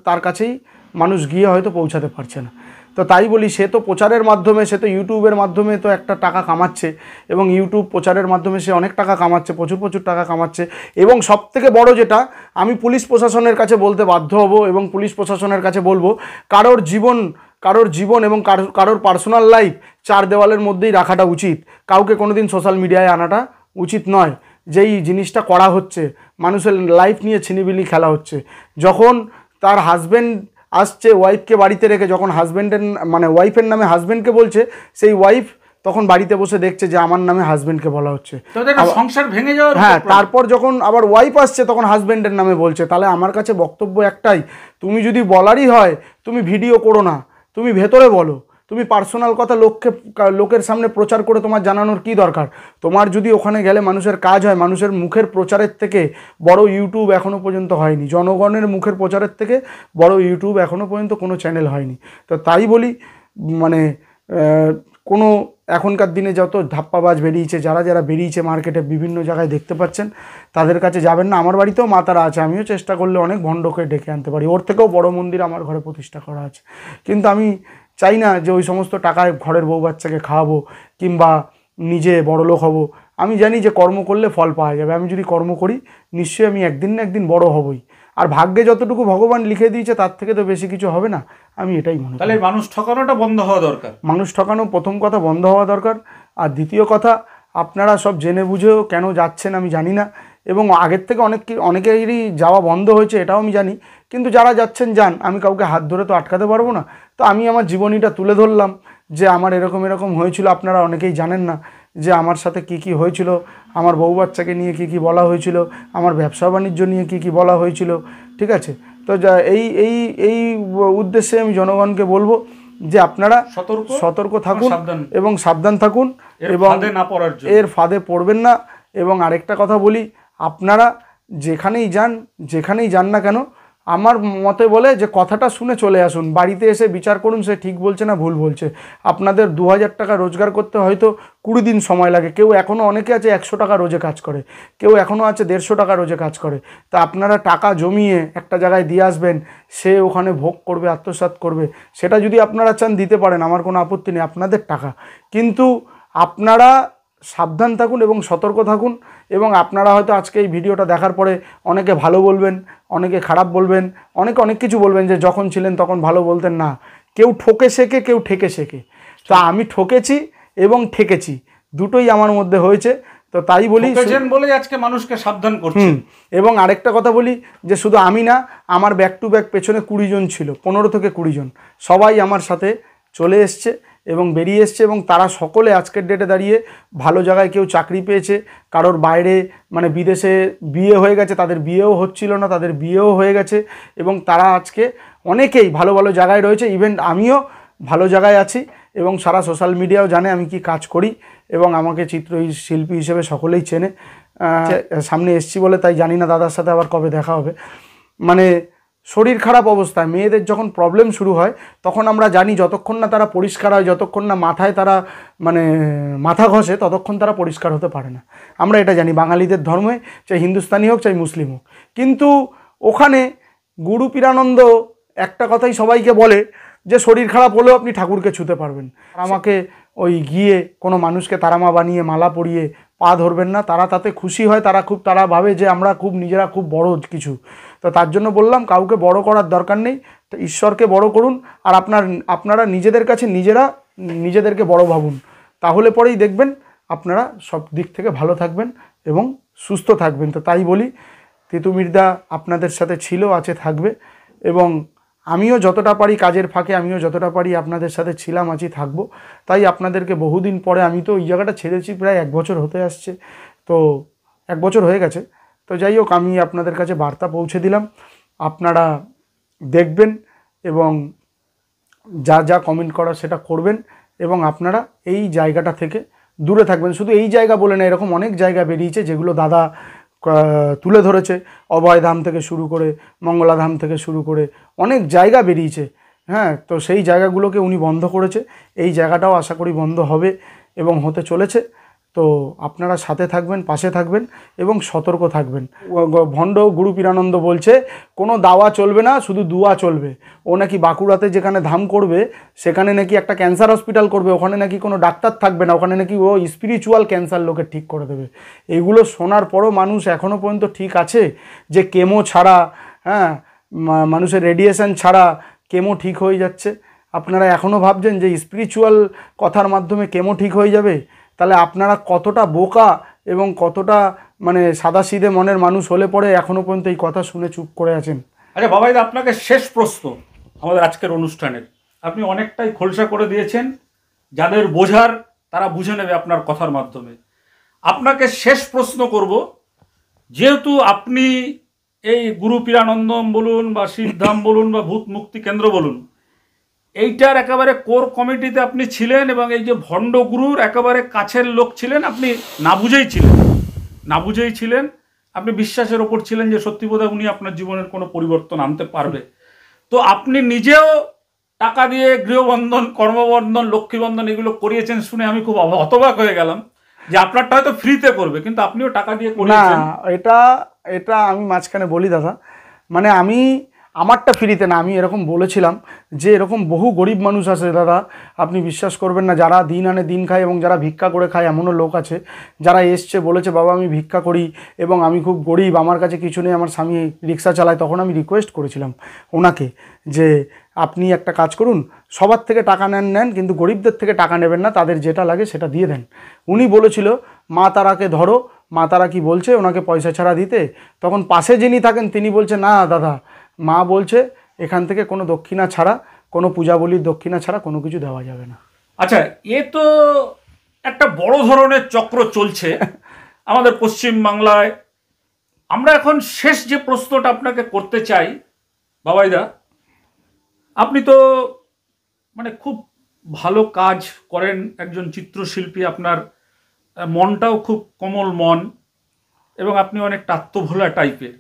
তার কাছেই মানুষ গিয়ে হয়তো পৌঁছাতে পারছে না। তো তাই বলি, সে তো প্রচারের মাধ্যমে, সে তো ইউটিউবের মাধ্যমে তো একটা টাকা কামাচ্ছে, এবং ইউটিউব প্রচারের মাধ্যমে সে অনেক টাকা কামাচ্ছে, প্রচুর প্রচুর টাকা কামাচ্ছে। এবং সবথেকে বড় যেটা, আমি পুলিশ প্রশাসনের কাছে বলতে বাধ্য হব এবং পুলিশ প্রশাসনের কাছে বলবো, কারোর জীবন এবং কারোর পার্সোনাল লাইফ চার দেওয়ালের মধ্যেই রাখাটা উচিত। কাউকে কোনোদিন সোশ্যাল মিডিয়ায় আনাটা উচিত নয়। যেই জিনিসটা করা হচ্ছে, মানুষের লাইফ নিয়ে ছিনিবিলি খেলা হচ্ছে। যখন তার হাজব্যান্ড আসছে ওয়াইফকে বাড়িতে রেখে, যখন হাজব্যান্ডের মানে ওয়াইফের নামে হাজব্যান্ডকে বলছে, সেই ওয়াইফ তখন বাড়িতে বসে দেখছে যে আমার নামে হাজব্যান্ডকে বলা হচ্ছে, সংসার ভেঙে যাওয়ার। হ্যাঁ, তারপর যখন আবার ওয়াইফ আসছে তখন হাজব্যান্ডের নামে বলছে। তাহলে আমার কাছে বক্তব্য একটাই, তুমি যদি বলারই হয় তুমি ভিডিও করো না, তুমি ভেতরে বলো। তুমি পার্সোনাল কথা লোকের সামনে প্রচার করে তোমার জানানোর কি দরকার? তোমার যদি ওখানে গেলে মানুষের কাজ হয়, মানুষের মুখের প্রচারের থেকে বড় ইউটিউব এখনও পর্যন্ত হয়নি। জনগণের মুখের প্রচারের থেকে বড় ইউটিউব এখনও পর্যন্ত কোনো চ্যানেল হয়নি। তো তাই বলি, মানে কোনো এখনকার দিনে যত ধাপ্পাবাজ বেরিয়েছে, যারা বেরিয়েছে মার্কেটে বিভিন্ন জায়গায় দেখতে পাচ্ছেন, তাদের কাছে যাবেন না। আমার বাড়িতেও মা তারা আছে, আমিও চেষ্টা করলে অনেক ভণ্ডকে ডেকে আনতে পারি, ওর থেকেও বড় মন্দির আমার ঘরে প্রতিষ্ঠা করা আছে। কিন্তু আমি চাই না যে ওই সমস্ত টাকায় ঘরের বউ বাচ্চাকে খাওয়াবো কিংবা নিজে বড়লোক হব। আমি জানি যে কর্ম করলে ফল পাওয়া যাবে। আমি যদি কর্ম করি নিশ্চয়ই আমি একদিন না একদিন বড় হবই। আর ভাগ্যে যতটুকু ভগবান লিখে দিয়েছে তার থেকে তো বেশি কিছু হবে না, আমি এটাই মনে করি। তাহলে মানুষ ঠকানোটা বন্ধ হওয়া দরকার। মানুষ ঠকানো প্রথম কথা বন্ধ হওয়া দরকার। আর দ্বিতীয় কথা, আপনারা সব জেনে বুঝেও কেন যাচ্ছেন আমি জানি না, এবং আগের থেকে অনেকেরই যাওয়া বন্ধ হয়েছে এটাও আমি জানি। কিন্তু যারা যাচ্ছেন যান, আমি কাউকে হাত ধরে তো আটকাতে পারবো না। তো আমি আমার জীবনীটা তুলে ধরলাম যে আমার এরকম হয়েছিল। আপনারা অনেকেই জানেন না যে আমার সাথে কি হয়েছিল, আমার বউ বাচ্চাকে নিয়ে কি বলা হয়েছিল, আমার ব্যবসা বাণিজ্য নিয়ে কি বলা হয়েছিল, ঠিক আছে? তো এই উদ্দেশ্যে আমি জনগণকে বলবো যে আপনারা সতর্ক থাকুন এবং সাবধান থাকুন, এবং এর ফাঁদে পড়বেন না। এবং আরেকটা কথা বলি, আপনারা যেখানেই যান না কেন, আমার মতে বলে যে কথাটা শুনে চলে আসুন। বাড়িতে এসে বিচার করুন সে ঠিক বলছে না ভুল বলছে। আপনাদের 2000 টাকা রোজগার করতে হয়তো 20 দিন সময় লাগে। কেউ এখনও, অনেকে আছে 100 টাকা রোজে কাজ করে, কেউ এখনও আছে 150 টাকা রোজে কাজ করে। তা আপনারা টাকা জমিয়ে একটা জায়গায় দিয়ে আসবেন, সে ওখানে ভোগ করবে, আত্মসাৎ করবে। সেটা যদি আপনারা চান দিতে পারেন, আমার কোনো আপত্তি নেই, আপনাদের টাকা। কিন্তু আপনারা সাবধান থাকুন এবং সতর্ক থাকুন। এবং আপনারা হয়তো আজকে এই ভিডিওটা দেখার পরে অনেকে ভালো বলবেন, অনেকে খারাপ বলবেন, অনেক কিছু বলবেন যে যখন ছিলেন তখন ভালো বলতেন না। কেউ ঠকে শেখে, কেউ ঠেকে শেখে। তা আমি ঠকেছি এবং ঠেকেছি, দুটোই আমার মধ্যে হয়েছে। তো তাই বলি, বলে আজকে মানুষকে সাবধান করছি। এবং আরেকটা কথা বলি যে শুধু আমি না, আমার ব্যাক টু ব্যাক পেছনে 20 জন ছিল, 15 থেকে 20 জন, সবাই আমার সাথে চলে এসছে এবং বেরিয়ে এসছে। এবং তারা সকলে আজকের ডেটে দাঁড়িয়ে ভালো জায়গায় কেউ চাকরি পেয়েছে, কারোর বাইরে মানে বিদেশে বিয়ে হয়ে গেছে, তাদের বিয়েও হচ্ছিল না, তাদের বিয়েও হয়ে গেছে। এবং তারা আজকে অনেকেই ভালো ভালো জায়গায় রয়েছে। ইভেন আমিও ভালো জায়গায় আছি, এবং সারা সোশ্যাল মিডিয়াও জানে আমি কি কাজ করি, এবং আমাকে চিত্রশিল্পী হিসেবে সকলেই চেনে। সামনে এসছি বলে তাই জানি না দাদার সাথে আবার কবে দেখা হবে। মানে শরীর খারাপ অবস্থায় মেয়েদের যখন প্রবলেম শুরু হয়, তখন আমরা জানি যতক্ষণ না তারা পরিষ্কার হয়, যতক্ষণ না মাথায় তারা মানে মাথা ঘষে, ততক্ষণ তারা পরিষ্কার হতে পারে না। আমরা এটা জানি বাঙালিদের ধর্মে, চাই হিন্দুস্তানি হোক চাই মুসলিম হোক। কিন্তু ওখানে গুরু পীরানন্দ একটা কথাই সবাইকে বলে যে শরীর খারাপ হলেও আপনি ঠাকুরকে ছুঁতে পারবেন। আমাকে ওই গিয়ে কোনো মানুষকে তারামা বানিয়ে মালা পরিয়ে পা ধরবেন না। তারা তাতে খুশি হয়, তারা ভাবে যে আমরা নিজেরা খুব বড় কিছু। তো তার জন্য বললাম, কাউকে বড় করার দরকার নেই, তো ঈশ্বরকে বড় করুন। আর আপনারা নিজেদের কাছে নিজেদেরকে বড় ভাবুন, তাহলে পরেই দেখবেন আপনারা সব দিক থেকে ভালো থাকবেন এবং সুস্থ থাকবেন। তো তাই বলি, তিতুমিরদা আপনাদের সাথে ছিল, আছে, থাকবে। এবং আমিও যতটা পারি কাজের ফাঁকে, আমিও যতটা পারি আপনাদের সাথে ছিলাম, আছি, থাকবো। তাই আপনাদেরকে বহুদিন পরে, আমি তো এই জায়গাটা ছেড়েছি প্রায় 1 বছর হতে আসছে, তো 1 বছর হয়ে গেছে। তো যাই হোক, আমি আপনাদের কাছে বার্তা পৌঁছে দিলাম, আপনারা দেখবেন এবং যা কমেন্ট করা সেটা করবেন। এবং আপনারা এই জায়গাটা থেকে দূরে থাকবেন। শুধু এই জায়গা বলে না, এরকম অনেক জায়গা বেরিয়েছে যেগুলো দাদা তুলে ধরেছে। অভয়ধাম থেকে শুরু করে, মঙ্গলাধাম থেকে শুরু করে অনেক জায়গা বেরিয়েছে। হ্যাঁ, তো সেই জায়গাগুলোকে উনি বন্ধ করেছে। এই জায়গাটাও আশা করি বন্ধ হবে এবং হতে চলেছে। তো আপনারা সাথে থাকবেন, পাশে থাকবেন এবং সতর্ক থাকবেন। ভণ্ড গুরু পীরানন্দ বলছে কোনো দাওয়া চলবে না, শুধু দুয়া চলবে। ও নাকি বাঁকুড়াতে যেখানে ধাম করবে সেখানে নাকি একটা ক্যান্সার হসপিটাল করবে, ওখানে নাকি কোনো ডাক্তার থাকবে না, ওখানে নাকি ও স্পিরিচুয়াল ক্যান্সার লোকের ঠিক করে দেবে। এগুলো শোনার পরও মানুষ এখনও পর্যন্ত ঠিক আছে যে কেমো ছাড়া, হ্যাঁ, মানুষের রেডিয়েশন ছাড়া কেমো ঠিক হয়ে যাচ্ছে। আপনারা এখনও ভাবছেন যে স্পিরিচুয়াল কথার মাধ্যমে কেমো ঠিক হয়ে যাবে? তাহলে আপনারা কতটা বোকা এবং কতটা মানে সাদাসিধে মনের মানুষ হলে পরে এখনও পর্যন্ত এই কথা শুনে চুপ করে আছেন। আচ্ছা বাবাইদা, আপনাকে শেষ প্রশ্ন আমাদের আজকের অনুষ্ঠানের। আপনি অনেকটাই খোলসা করে দিয়েছেন, যাদের বোঝার তারা বুঝে নেবে আপনার কথার মাধ্যমে। আপনাকে শেষ প্রশ্ন করব, যেহেতু আপনি এই গুরু পীরানন্দম বলুন বা সিদ্ধাম বলুন বা ভূত মুক্তি কেন্দ্র বলুন, এইটার একেবারে কোর কমিটিতে আপনি ছিলেন এবং এই যে ভণ্ড গুরুর একেবারে কাছের লোক ছিলেন, আপনি না বুঝেই ছিলেন, আপনি বিশ্বাসের ওপর ছিলেন যে সত্যি বোধহয় উনি আপনার জীবনের কোনো পরিবর্তন আনতে পারবে। তো আপনি নিজেও টাকা দিয়ে গৃহবন্ধন, কর্মবন্ধন, লক্ষ্মীবন্ধন এগুলো করিয়েছেন শুনে আমি খুব হতবাক হয়ে গেলাম যে আপনারটা হয়তো ফ্রিতে করবে, কিন্তু আপনিও টাকা দিয়ে করিয়েছেন। না, এটা আমি মাঝখানে বলি দাদা, মানে আমারটা ফ্রিতে না, আমি এরকম বলেছিলাম যে এরকম বহু গরিব মানুষ আছে দাদা, আপনি বিশ্বাস করবেন না, যারা দিন আনে দিন খায় এবং যারা ভিক্ষা করে খায়, এমনও লোক আছে যারা এসছে বলেছে বাবা আমি ভিক্ষা করি এবং আমি খুব গরিব, আমার কাছে কিছু নেই, আমার স্বামী রিক্সা চালায়। তখন আমি রিকোয়েস্ট করেছিলাম ওনাকে যে আপনি একটা কাজ করুন, সবার থেকে টাকা নেন কিন্তু গরিবদের থেকে টাকা নেবেন না, তাদের যেটা লাগে সেটা দিয়ে দেন। উনি বলেছিল মা তারাকে ধরো, মা তারা কি বলছে ওনাকে পয়সা ছাড়া দিতে। তখন পাশে যিনি থাকেন তিনি বলছে না দাদা, মা বলছে এখান থেকে কোনো দক্ষিণা ছাড়া, কোনো পূজা বলির দক্ষিণা ছাড়া কোনো কিছু দেওয়া যাবে না। আচ্ছা, এ তো একটা বড় ধরনের চক্র চলছে আমাদের পশ্চিম বাংলায়। আমরা এখন শেষ যে প্রশ্নটা আপনাকে করতে চাই বাবাইদা, আপনি তো মানে খুব ভালো কাজ করেন, একজন চিত্রশিল্পী, আপনার মনটাও খুব কোমল মন এবং আপনি অনেক আত্মভোলা টাইপের।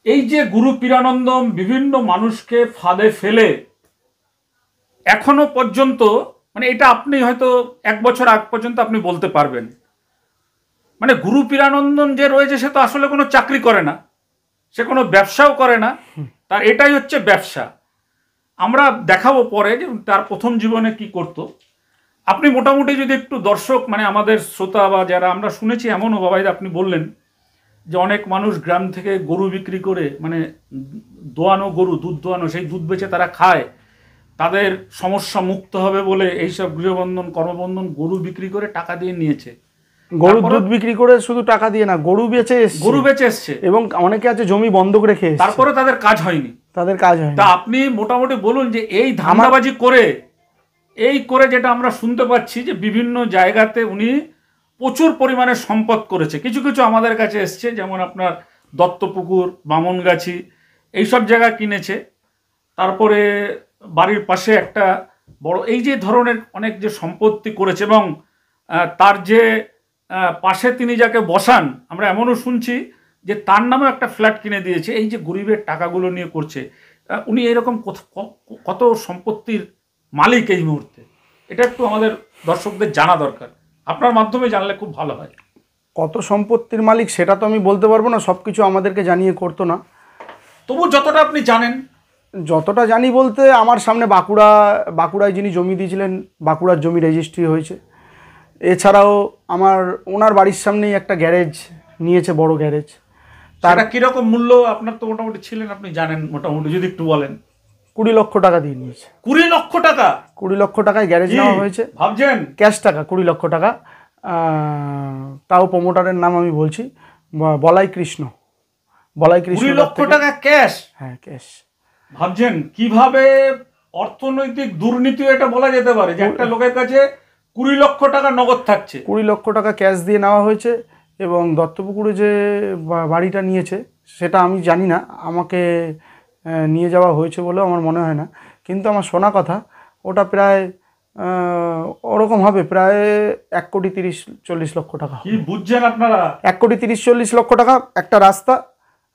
এই যে গুরু পীরানন্দম বিভিন্ন মানুষকে ফাঁদে ফেলে এখনো পর্যন্ত, মানে এটা আপনি হয়তো 1 বছর আগ পর্যন্ত আপনি বলতে পারবেন, মানে গুরু পীরানন্দন যে রয়েছে সে তো আসলে কোনো চাকরি করে না, সে কোনো ব্যবসাও করে না, তার এটাই হচ্ছে ব্যবসা। আমরা দেখাবো পরে যে তার প্রথম জীবনে কি করত। আপনি মোটামুটি যদি একটু দর্শক, মানে আমাদের শ্রোতা বা যারা, আমরা শুনেছি এমনও বাবাইদা আপনি বললেন যে অনেক মানুষ গ্রাম থেকে গরু বিক্রি করে, মানে দোয়ানো গরু, দুধ দোয়ানো, সেই দুধ বেচে তারা খায়, তাদের সমস্যা মুক্ত হবে বলে এইসব গৃহবন্ধন, কর্মবন্ধন গরু বিক্রি করে টাকা দিয়ে নিয়েছে। গরুর দুধ বিক্রি করে শুধু টাকা দিয়ে না, গরু বেচে এসছে এবং অনেকে আছে জমি বন্ধক রেখে, তারপরে তাদের কাজ হয়নি। তা আপনি মোটামুটি বলুন যে এই ধান্দাবাজি করে, যেটা আমরা শুনতে পাচ্ছি যে বিভিন্ন জায়গাতে উনি প্রচুর পরিমাণে সম্পদ করেছে। কিছু কিছু আমাদের কাছে এসছে, যেমন আপনার দত্তপুকুর, বামনগাছি, এইসব জায়গা কিনেছে। তারপরে বাড়ির পাশে একটা বড়, এই যে ধরনের অনেক যে সম্পত্তি করেছে এবং তার যে পাশে তিনি যাকে বসান, আমরা এমনও শুনছি যে তার নামেও একটা ফ্ল্যাট কিনে দিয়েছে। এই যে গরিবের টাকাগুলো নিয়ে করছে, উনি এরকম কত সম্পত্তির মালিক এই মুহূর্তে, এটা একটু আমাদের দর্শকদের জানা দরকার, আপনার মাধ্যমে জানলে খুব ভালো হয়। কত সম্পত্তির মালিক সেটা তো আমি বলতে পারবো না, সব কিছু আমাদেরকে জানিয়ে করতো না। তবু যতটা আপনি জানেন, যতটা জানি বলতে, আমার সামনে বাঁকুড়ায় যিনি জমি দিয়েছিলেন, বাঁকুড়ার জমি রেজিস্ট্রি হয়েছে। এছাড়াও ওনার বাড়ির সামনেই একটা গ্যারেজ নিয়েছে, বড় গ্যারেজ। তার কিরকম মূল্য আপনার তো মোটামুটি ছিলেন, আপনি জানেন মোটামুটি, যদি একটু বলেন। 20 লক্ষ টাকা দিয়ে নিয়েছে। 20 লক্ষ টাকা? 20 লক্ষ টাকায় গ্যারেজ নেওয়া হয়েছে, ভাবছেন? ক্যাশ টাকা 20 লক্ষ টাকা। তাও প্রমোটারের নাম আমি বলছি, বলাই কৃষ্ণ। 20 লক্ষ টাকা ক্যাশ? হ্যাঁ, ক্যাশ। ভাবছেন কিভাবে অর্থনৈতিক দুর্নীতি এটা বলা যেতে পারে যে একটা লোকের কাছে 20 লক্ষ টাকা নগদ থাকছে। 20 লক্ষ টাকা ক্যাশ দিয়ে নেওয়া হয়েছে এবং দত্তপুকুরে যে বাড়িটা নিয়েছে সেটা আমি জানি না, আমাকে নিয়ে যাওয়া হয়েছে বলে আমার মনে হয় না, কিন্তু আমার শোনা কথা ওটা প্রায় ওরকম হবে, প্রায় 1,30,40 লক্ষ টাকা। কি বুঝছেন আপনারা? 1,30,40 লক্ষ টাকা। একটা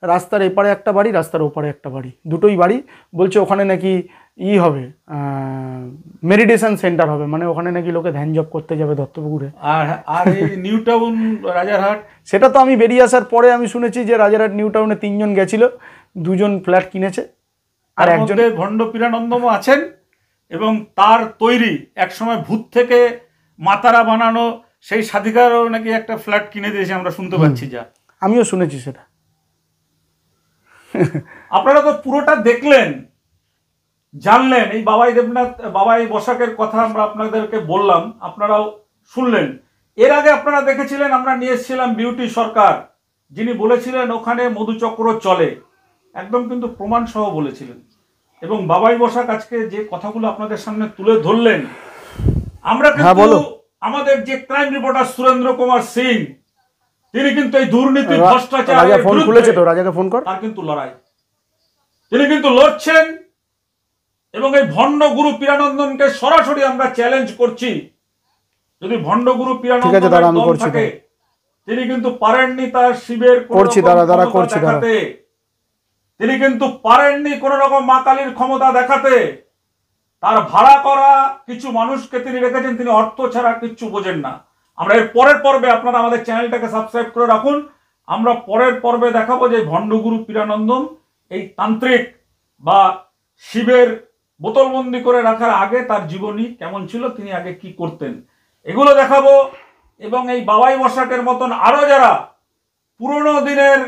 রাস্তার এপারে একটা বাড়ি, রাস্তার ওপারে একটা বাড়ি, দুটোই বাড়ি। বলছে ওখানে নাকি ই হবে, মেডিটেশন সেন্টার হবে, মানে ওখানে নাকি লোকে ধ্যান জপ করতে যাবে দত্তপুকুরে। আর আর এই নিউ টাউন রাজারহাট, সেটা তো আমি বেরিয়ে আসার পরে আমি শুনেছি যে রাজারহাট নিউ টাউনে 3 জন গেছিল, 2 জন ফ্ল্যাট কিনেছে, আর তার একজন মধ্যে ভণ্ড পীরানন্দমও আছেন, এবং তার তৈরি একসময় ভূত থেকে মাতারা বানানো সেই সাধিকারও নাকি একটা ফ্ল্যাট কিনে দিয়েছে, আমরা শুনতে পাচ্ছি। যা আমিও শুনেছি সেটা। আপনারা তো পুরোটা দেখলেন, জানলেন। এই বাবাই দেবনাথ, বাবাই বসাকের কথা আমরা আপনাদেরকে বললাম, আপনারাও শুনলেন। এর আগে আপনারা দেখেছিলেন, আমরা নিয়ে এসেছিলাম বিউটি সরকার, যিনি বলেছিলেন ওখানে মধুচক্র চলে, একদম কিন্তু প্রমাণ সহ বলেছিলেন। এবং বাবাই বসাক আজকে যে কথাগুলো আপনাদের সামনে তুলে ধরলেন, আমরা কিন্তু আমাদের যে ক্রাইম রিপোর্টার সুরেন্দ্র কুমার সিং, তিনি কিন্তু এই দুর্নীতি ভ্রষ্টাচারের ফোন খুলেছে তো, রাজাকে ফোন কর, তার কিন্তু লড়াই, তিনি কিন্তু লড়ছেন। এবং এই ভণ্ড গুরু পীরানন্দনকে সরাসরি আমরা চ্যালেঞ্জ করছি, যদি ভণ্ড গুরু পীরানন্দন থাকে, তিনি কিন্তু পারেননি তার শিবের দেখাতে, তিনি কিন্তু পারেননি কোন রকম মা কালীর ক্ষমতা দেখাতে। তার ভাড়া করা কিছু মানুষকে তিনি রেখেছেন, তিনি অর্থ ছাড়া কিচ্ছু বোঝেন না। আমরা এর পরের পর্বে, আপনারা আমাদের চ্যানেলটাকে সাবস্ক্রাইব করে রাখুন, আমরা পরের পর্বে দেখাবো যে ভণ্ডগুরু পীরানন্দন এই তান্ত্রিক বা শিবের বোতলবন্দি করে রাখার আগে তার জীবনী কেমন ছিল, তিনি আগে কি করতেন, এগুলো দেখাবো। এবং এই বাবাই বসাকের মতন আরো যারা পুরনো দিনের,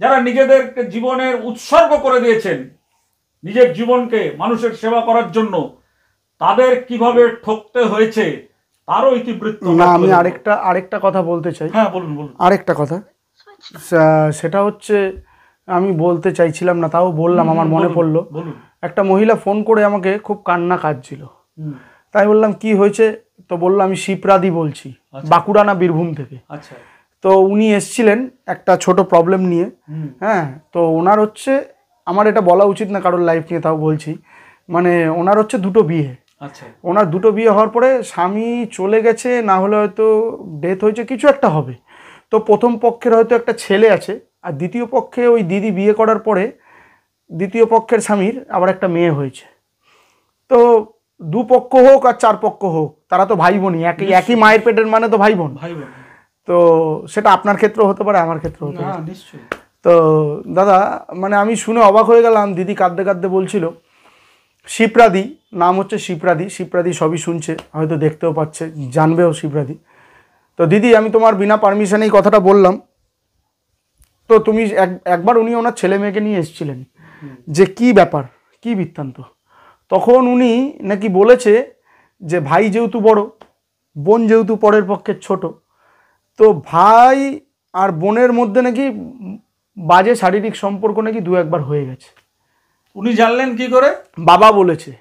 যারা নিজেদের জীবনের উৎসর্গ করে দিয়েছেন, নিজের জীবনকে মানুষের সেবা করার জন্য, তাদের কিভাবে ঠকতে হয়েছে তারও ইতিবৃত্ত। না, আমি আরেকটা কথা বলতে চাই। হ্যাঁ, বলুন বলুন। আরেকটা কথা, সেটা হচ্ছে আমি বলতে চাইছিলাম না, তাও বললাম, আমার মনে পড়লো। একটা মহিলা ফোন করে আমাকে খুব কান্না কাঁদছিল, তাই বললাম কি হয়েছে, তো বললো আমি শিপ্রাদি বলছি, বাঁকুড়া না বীরভূম থেকে। আচ্ছা। তো উনি এসছিলেন একটা ছোট প্রবলেম নিয়ে। হ্যাঁ, তো ওনার হচ্ছে, আমার এটা বলা উচিত না কারোর লাইফ নিয়ে, তাও বলছি, মানে ওনার হচ্ছে 2টো বিয়ে। আচ্ছা। ওনার 2টো বিয়ে হওয়ার পরে স্বামী চলে গেছে, না হলে হয়তো ডেথ হয়েছে, কিছু একটা হবে। তো প্রথম পক্ষের হয়তো একটা ছেলে আছে, আর দ্বিতীয় পক্ষে ওই দিদি বিয়ে করার পরে দ্বিতীয় পক্ষের স্বামীর আবার একটা মেয়ে হয়েছে। তো 2 পক্ষ হোক আর 4 পক্ষ হোক, তারা তো ভাই বোনই, একই মায়ের পেটের, মানে তো ভাই বোন। তো সেটা আপনার ক্ষেত্রেও হতে পারে, আমার ক্ষেত্রেও হতে পারে। তো দাদা, মানে আমি শুনে অবাক হয়ে গেলাম, দিদি কাঁদতে কাঁদতে বলছিল শিপ্রাদি, নাম হচ্ছে শিপ্রাদি, শিপ্রাদি সবই শুনছে, হয়তো দেখতেও পাচ্ছে, জানবেও শিপ্রাদি। তো দিদি, আমি তোমার বিনা পারমিশনেই কথাটা বললাম। তো তুমি একবার উনি ওনার ছেলে মেয়েকে নিয়ে এসেছিলেন, যে কি ব্যাপার, কি বৃত্তান্ত। তখন উনি নাকি বলেছে যে ভাই যেহেতু বড়, বোন যেহেতু পরের পক্ষের ছোট, তো ভাই আর বোনের মধ্যে নাকি বাজে শারীরিক সম্পর্ক নাকি 2-1 বার হয়ে গেছে। উনি জানলেন কি করে? বাবা বলেছে।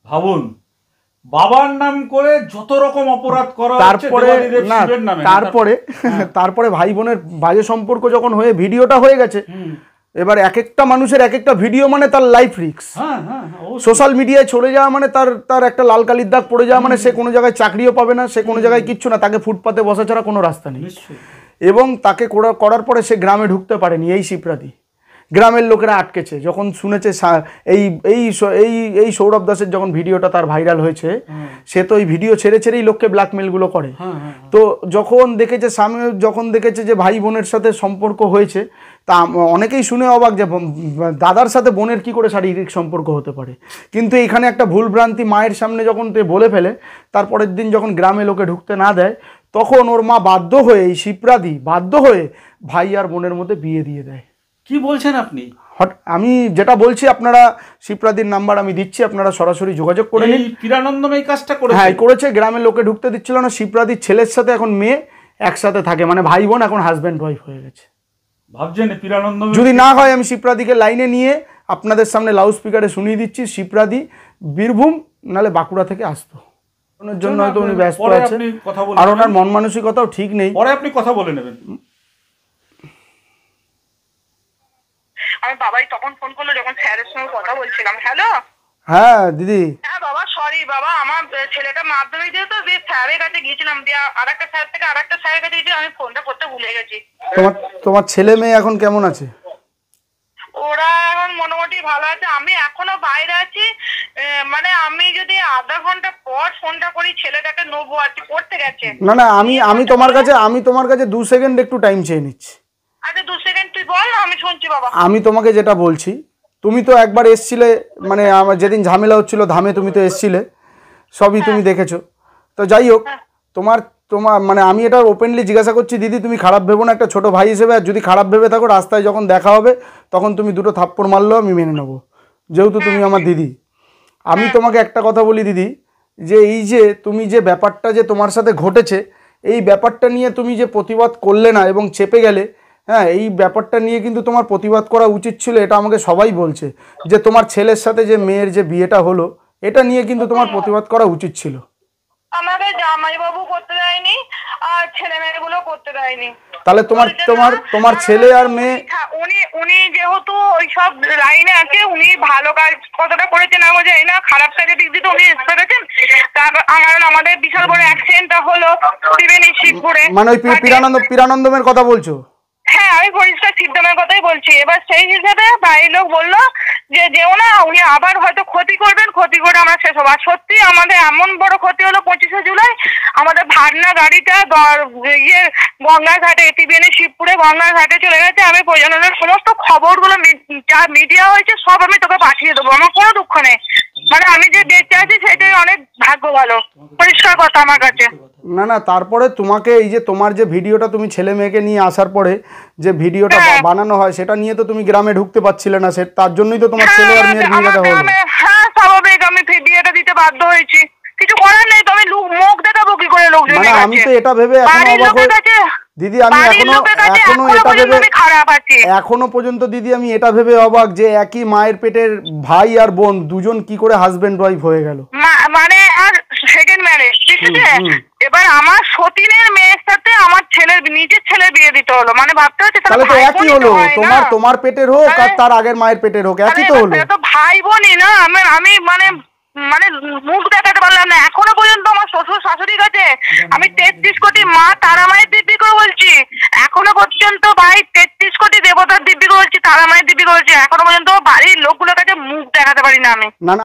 ভাবুন, বাবার নাম করে যত রকম অপরাধ করা হচ্ছে, তারপরে ভাই বোনের বাজে সম্পর্ক যখন হয়ে ভিডিওটা হয়ে গেছে, এবার এক একটা মানুষের এক একটা ভিডিও মানে তার লাইফ রিস্ক। সোশ্যাল মিডিয়ায় চলে যাওয়া মানে তার একটা লাল কালির দাগ পড়ে যাওয়া, মানে সে কোনো জায়গায় চাকরিও পাবে না, সে কোনো জায়গায় কিচ্ছু না, তাকে ফুটপাতে বসা ছাড়া কোনো রাস্তা নেই। এবং তাকে করার পরে সে গ্রামে ঢুকতে পারেনি, এই শিপ্রাদি। গ্রামের লোকেরা আটকেছে, যখন শুনেছে এই সৌরভ দাসের যখন ভিডিওটা তার ভাইরাল হয়েছে, সে তো এই ভিডিও ছেড়েই লোককে ব্ল্যাকমেলগুলো করে। তো যখন দেখেছে যে ভাই বোনের সাথে সম্পর্ক হয়েছে, তা অনেকেই শুনে অবাক যে দাদার সাথে বোনের কি করে শারীরিক সম্পর্ক হতে পারে। কিন্তু এখানে একটা ভুলভ্রান্তি মায়ের সামনে যখন বলে ফেলে, তারপরের দিন যখন গ্রামে লোকে ঢুকতে না দেয়, তখন ওর মা বাধ্য হয়ে, এই শিপ্রাদি বাধ্য হয়ে ভাই আর বোনের মধ্যে বিয়ে দিয়ে দেয়। কি বলছেন আপনি? আমি যেটা বলছি, আপনারা শিপ্রাদির নাম্বার আমি দিচ্ছি, আপনারা সরাসরি যোগাযোগ করে নিন। পীরানন্দম এই কাজটা করেছে? হ্যাঁ, করেছে। গ্রামের লোকে ঢুকতে দিচ্ছিল না। শিপ্রাদির ছেলের সাথে এখন মেয়ে একসাথে থাকে, মানে ভাই বোন এখন হাজব্যান্ড ওয়াইফ হয়ে গেছে। ভাবছেন পীরানন্দম যদি না হয়, আমি শিপ্রাদিকে লাইনে নিয়ে আপনাদের সামনে লাউড স্পিকারে শুনিয়ে দিচ্ছি, শিপ্রাদি বীরভূম নালে বাঁকুড়া থেকে আসতো, ওনার জন্য হয়তো উনি ব্যস্ত আছে, আর ওনার মন মানসিকতাও ঠিক নেই, পরে আপনি কথা বলে নেবেন। আমি বাবাই তখন ফোন করলো যখন স্যারের সঙ্গে কথা বলছিলাম। হ্যালো। হ্যাঁ দিদি। হ্যাঁ বাবা, সরি বাবা, আমার ছেলেটা মাধ্যমিক দিয়ে তো স্যারের কাছে গিয়েছিলাম, দিয়ে আরেকটা স্যার থেকে আরেকটা স্যারের কাছে গিয়ে আমি ফোনটা করতে ভুলে গেছি। তোমার ছেলে মেয়ে এখন কেমন আছে? ওরা এখন মোটামুটি ভালো আছে। আমি এখনো বাইরে আছি, মানে আমি যদি আধা ঘন্টা পর ফোনটা করি ছেলেটাকে নেবো আর কি, পড়তে গেছে। না না, আমি তোমার কাছে 2 সেকেন্ড একটু টাইম চেয়ে নিচ্ছি। আচ্ছা 2 সেকেন্ড তুই বল, আমি শুনছি বাবা। আমি তোমাকে যেটা বলছি, তুমি তো একবার এসছিলে, মানে আমার যেদিন ঝামেলা হচ্ছিল ধামে তুমি তো এসছিলে, সবই তুমি দেখেছো। তো যাই হোক, তোমার মানে আমি এটা ওপেনলি জিজ্ঞাসা করছি দিদি, তুমি খারাপ ভেবো না, একটা ছোট ভাই হিসেবে। আর যদি খারাপ ভেবে থাকো, রাস্তায় যখন দেখা হবে তখন তুমি 2টো থাপ্পড় মারলেও আমি মেনে নেবো, যেহেতু তুমি আমার দিদি। আমি তোমাকে একটা কথা বলি দিদি, যে এই যে তুমি যে ব্যাপারটা যে তোমার সাথে ঘটেছে, এই ব্যাপারটা নিয়ে তুমি যে প্রতিবাদ করলে না এবং চেপে গেলে, হ্যাঁ, এই ব্যাপারটা নিয়ে কিন্তু তোমার প্রতিবাদ করা উচিত ছিল। এটা আমাকে সবাই বলছে যে তোমার ছেলের সাথে যে মেয়ের যে বিয়েটা হলো, এটা নিয়ে কিন্তু তোমার প্রতিবাদ করা উচিত ছিল। আমাকে জামাইবাবু করতে দেয়নি আর ছেলে মেয়েগুলো করতে দেয়নি। তাহলে তোমার ছেলে আর মেয়ে, উনি যেহেতু ওই সব লাইনে আছে, উনি ভালো কাজ কতটা করেছেন আমি জানি না, খারাপ কাজের দিক দিয়ে উনি করেছেন। তারপর আমাদের বিশাল বড় অ্যাক্সিডেন্টটা হলো ত্রিবেণী শিবপুরে, মানে ওই পিরানন্দমের কথা বলছো? হ্যাঁ, আমি পরিষ্কার সিদ্ধামের কথাই বলছি। এবার সেই হিসেবে বাড়ির লোক বললো যে যেও না, উনি আবার হয়তো ক্ষতি করবেন, ক্ষতি করে আমরা শেষ হবো। আর সত্যি আমাদের এমন বড় ক্ষতি হলো 25শে জুলাই আমাদের ভাগনা গাড়িটা গঙ্গার ঘাটে, ত্রিবেণী শিবপুরে গঙ্গার ঘাটে চলে গেছে। আমি প্রয়োজনের সমস্ত খবরগুলো যা মিডিয়া হয়েছে সব আমি তোকে পাঠিয়ে দেবো, আমার কোনো দুঃখ নেই। মানে আমি যে বেঁচে আছি সেটাই অনেক ভাগ্য ভালো, পরিষ্কার কথা আমার কাছে। না না, তারপরে তোমাকে এই যে তোমার যে ভিডিওটা তুমি ছেলে মেয়েকে নিয়ে আসার পরে যে ভিডিওটা বানানো হয়, সেটা নিয়ে তো তুমি গ্রামে ঢুকতে পারছিলে না, তার জন্যই তো তোমার ছেলে আর মেয়ের বিয়েটা হলো। হ্যাঁ স্বাভাবিক, আমি বিয়েটা দিতে বাধ্য হয়েছি, কিছু করার নেই। তো আমি মুখ দেখাবো কি করে লোকজনের কাছে? আমি তো এটা ভেবে এখনো অবাক হই দিদি, আমি এখনো পর্যন্ত দিদি আমি এটা ভেবে অবাক যে একই মায়ের পেটের ভাই আর বোন দুজন কি করে হাজবেন্ড ওয়াইফ হয়ে গেল। মানে আর সেকেন্ড ম্যারেজ, ঠিক আছে। এবার আমার সতীনের মেয়ের সাথে আমার নিজের ছেলের বিয়ে দিতে হলো, মানে ভাবতে হচ্ছে তাহলে তো একই হলো, তোমার পেটের হোক আর তার আগের মায়ের পেটের হোক, একই তো হলো। তো ভাই বোনই না। আমি মানে মুখ দেখাতে পারলাম না এখনো পর্যন্ত আমার শ্বশুর শাশুড়ির কাছে। আমি 33 কোটি মা তারা মায়ের দিব্যি করে বলছি, এখনো পর্যন্ত ভাই 33 কোটি দেবতার দিব্যি করে বলছি, তারা মায়ের দিব্যি করে বলছি, এখনো পর্যন্ত বাড়ির লোকগুলোর কাছে মুখ দেখাতে পারি না আমি। না না,